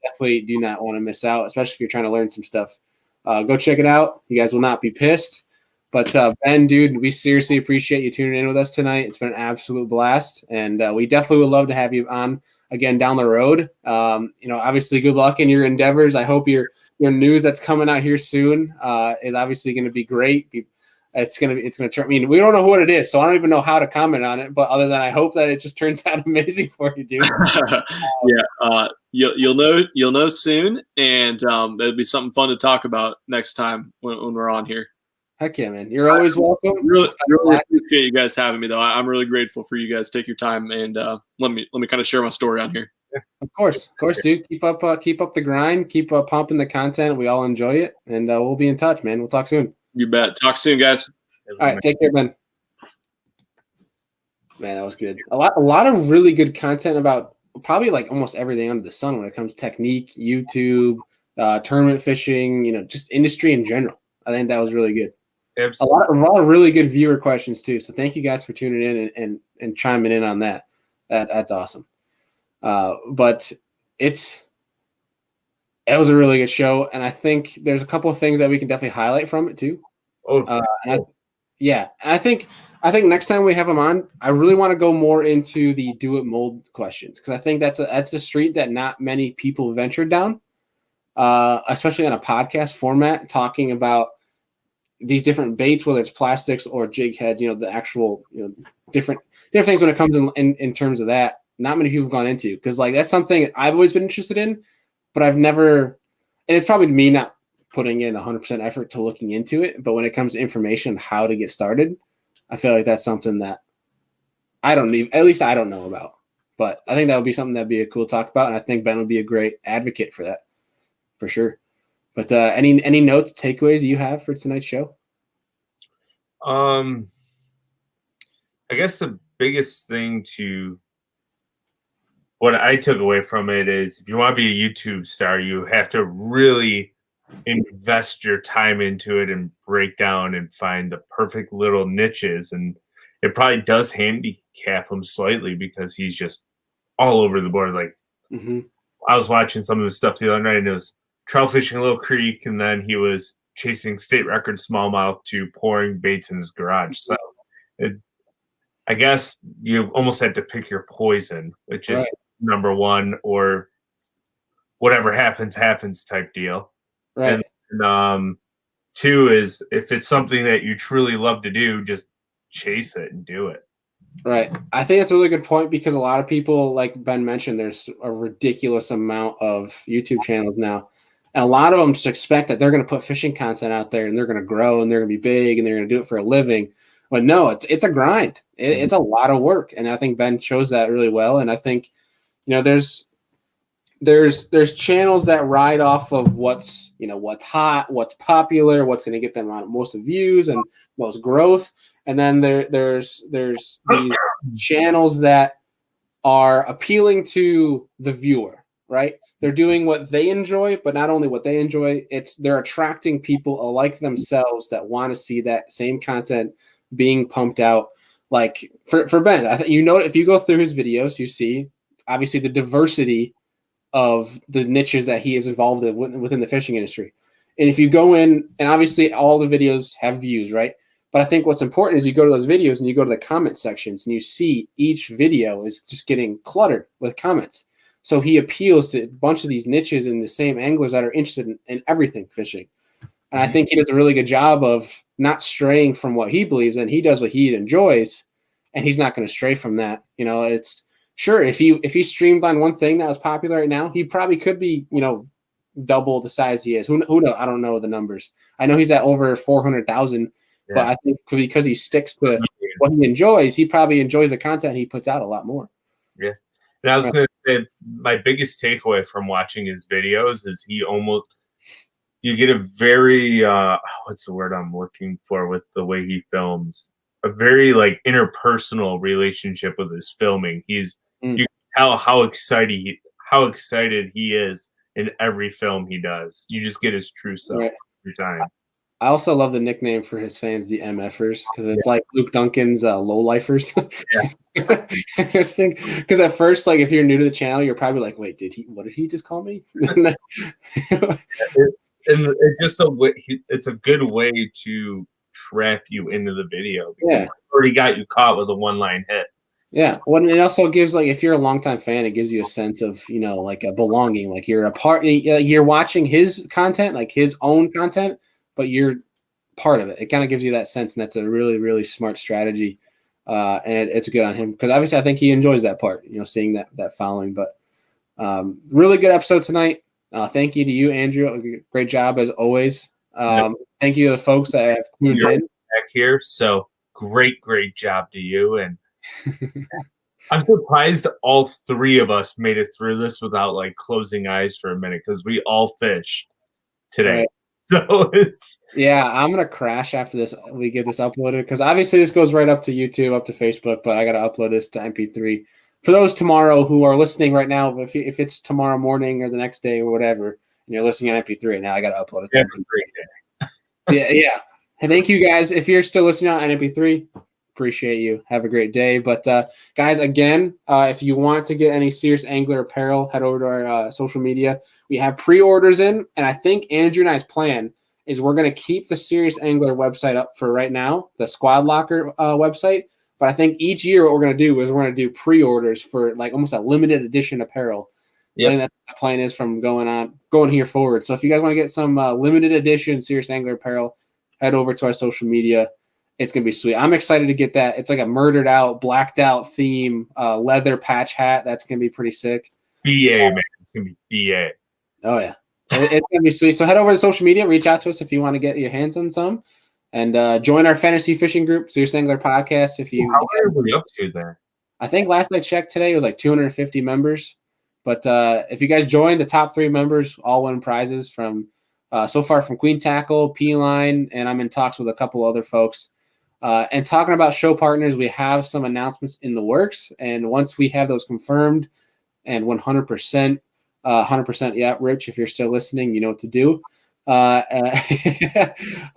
Definitely do not want to miss out, especially if you're trying to learn some stuff. Go check it out. You guys will not be pissed. But Ben, dude, we seriously appreciate you tuning in with us tonight. It's been an absolute blast, and we definitely would love to have you on again down the road. Obviously, good luck in your endeavors. I hope your news that's coming out here soon is obviously going to be great. It's gonna turn. I mean, we don't know what it is, so I don't even know how to comment on it. But other than I hope that it just turns out amazing for you, dude. You'll know soon, and it'll be something fun to talk about next time when we're on here. Heck yeah, man! You're always welcome. Really appreciate you guys having me, though. I'm really grateful for you guys. Take your time and let me kind of share my story on here. Of course, dude. Keep up the grind. Keep pumping the content. We all enjoy it, and we'll be in touch, man. We'll talk soon. You bet. Talk soon, guys. All right, take care, Ben. Man, that was good. A lot of really good content about probably like almost everything under the sun when it comes to technique, YouTube, tournament fishing, just industry in general. I think that was really good. Absolutely. A lot of really good viewer questions too. So thank you guys for tuning in and chiming in on that. That's awesome. But it was a really good show, and I think there's a couple of things that we can definitely highlight from it too. I think next time we have him on, I really want to go more into the do it mold questions, because I think that's a street that not many people ventured down, especially on a podcast format, talking about these different baits, whether it's plastics or jig heads, the actual different things when it comes in terms of that. Not many people have gone into, because like that's something I've always been interested in, but I've never, and it's probably me not putting in 100% effort to looking into it. But when it comes to information on how to get started, I feel like that's something that I don't know about. But I think that would be something that'd be a cool talk about, and I think Ben would be a great advocate for that, for sure. But any notes, takeaways you have for tonight's show? I guess the biggest thing what I took away from it is if you want to be a YouTube star, you have to really invest your time into it and break down and find the perfect little niches. And it probably does handicap him slightly because he's just all over the board. Like I was watching some of his stuff the other night and it was trout fishing Little Creek, and then he was chasing state record smallmouth to pouring baits in his garage. So I guess you almost had to pick your poison, which is number one, or whatever happens type deal. Right. And two is if it's something that you truly love to do, just chase it and do it. Right. I think that's a really good point because a lot of people, like Ben mentioned, there's a ridiculous amount of YouTube channels now. And a lot of them just expect that they're going to put fishing content out there and they're going to grow and they're going to be big and they're going to do it for a living. But no, it's a grind. It's a lot of work. And I think Ben shows that really well. And I think, there's channels that ride off of what's hot, what's popular, what's going to get them on most views and most growth. And then there's these channels that are appealing to the viewer, right? They're doing what they enjoy, but not only what they enjoy, they're attracting people like themselves that want to see that same content being pumped out. Like for Ben, if you go through his videos, you see obviously the diversity of the niches that he is involved in within the fishing industry. And if you go in, and obviously all the videos have views, right? But I think what's important is you go to those videos and you go to the comment sections and you see each video is just getting cluttered with comments. So he appeals to a bunch of these niches and the same anglers that are interested in everything fishing. And I think he does a really good job of not straying from what he believes in. He does what he enjoys, and he's not going to stray from that. It's sure if he streamlined one thing that was popular right now, he probably could be, double the size he is. Who knows? I don't know the numbers. I know he's at over 400,000, but I think because he sticks to what he enjoys, he probably enjoys the content he puts out a lot more. Yeah. And I was going to say, my biggest takeaway from watching his videos is you get a very, what's the word I'm looking for with the way he films? A very interpersonal relationship with his filming. You can tell how excited he is in every film he does. You just get his true self every time. I also love the nickname for his fans, the MFers, because it's like Luke Duncan's low-lifers. Because at first, if you're new to the channel, you're probably like, wait, what did he just call me? And it's just it's a good way to trap you into the video. Because already got you caught with a one-line hit. Yeah. Well, it also gives, if you're a longtime fan, it gives you a sense of, a belonging. Like you're a part, you're watching his content, his own content, but you're part of it. It kind of gives you that sense, and that's a really, really smart strategy. And it's good on him because obviously I think he enjoys that part, seeing that following. But really good episode tonight. Thank you to you, Andrew. Great job as always. Thank you to the folks that have tuned in back here. So great job to you. And I'm surprised all three of us made it through this without closing eyes for a minute because we all fished today. Right. So I'm gonna crash after this. We get this uploaded because obviously this goes right up to YouTube, up to Facebook, but I gotta upload this to MP3 for those tomorrow who are listening right now. If it's tomorrow morning or the next day or whatever, and you're listening on MP3 right now, I gotta upload it. To MP3. Yeah. Thank you guys. If you're still listening on MP3, appreciate you. Have a great day. But guys, again, if you want to get any Serious Angler apparel, head over to our social media. We have pre-orders in, and I think Andrew and I's plan is we're going to keep the Serious Angler website up for right now, the Squad Locker website. But I think each year what we're going to do is we're going to do pre-orders for almost a limited edition apparel. Yeah, I think that's what the plan is from going here forward. So if you guys want to get some limited edition Serious Angler apparel, head over to our social media. It's going to be sweet. I'm excited to get that. It's like a murdered out, blacked out theme, leather patch hat. That's going to be pretty sick. BA, man. It's going to be BA. Oh, yeah. It's going to be sweet. So head over to social media. Reach out to us if you want to get your hands on some. And join our fantasy fishing group, Serious Angler Podcast. How are we up to there? I think last I checked today, it was 250 members. But if you guys join, the top 3 members all win prizes from so far from Queen Tackle, P-Line, and I'm in talks with a couple other folks. And talking about show partners, we have some announcements in the works. And once we have those confirmed and 100%, 100%, yeah, Rich, if you're still listening, you know what to do.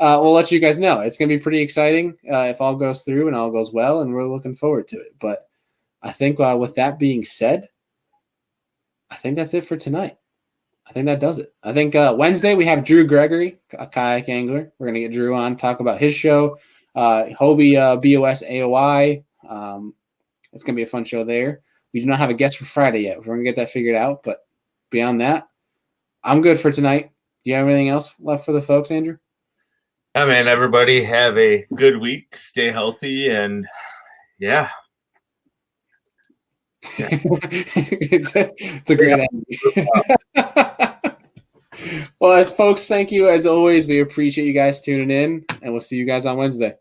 We'll let you guys know. It's going to be pretty exciting if all goes through and all goes well, and we're looking forward to it. But I think with that being said, I think that's it for tonight. I think that does it. I think Wednesday we have Drew Gregory, a kayak angler. We're going to get Drew on, talk about his show, Hobie BOS AOI. It's going to be a fun show there. We do not have a guest for Friday yet. We're going to get that figured out. But beyond that, I'm good for tonight. Do you have anything else left for the folks, Andrew? I mean, everybody have a good week. Stay healthy, and yeah. It's a great end. Well, as folks, thank you as always. We appreciate you guys tuning in, and we'll see you guys on Wednesday.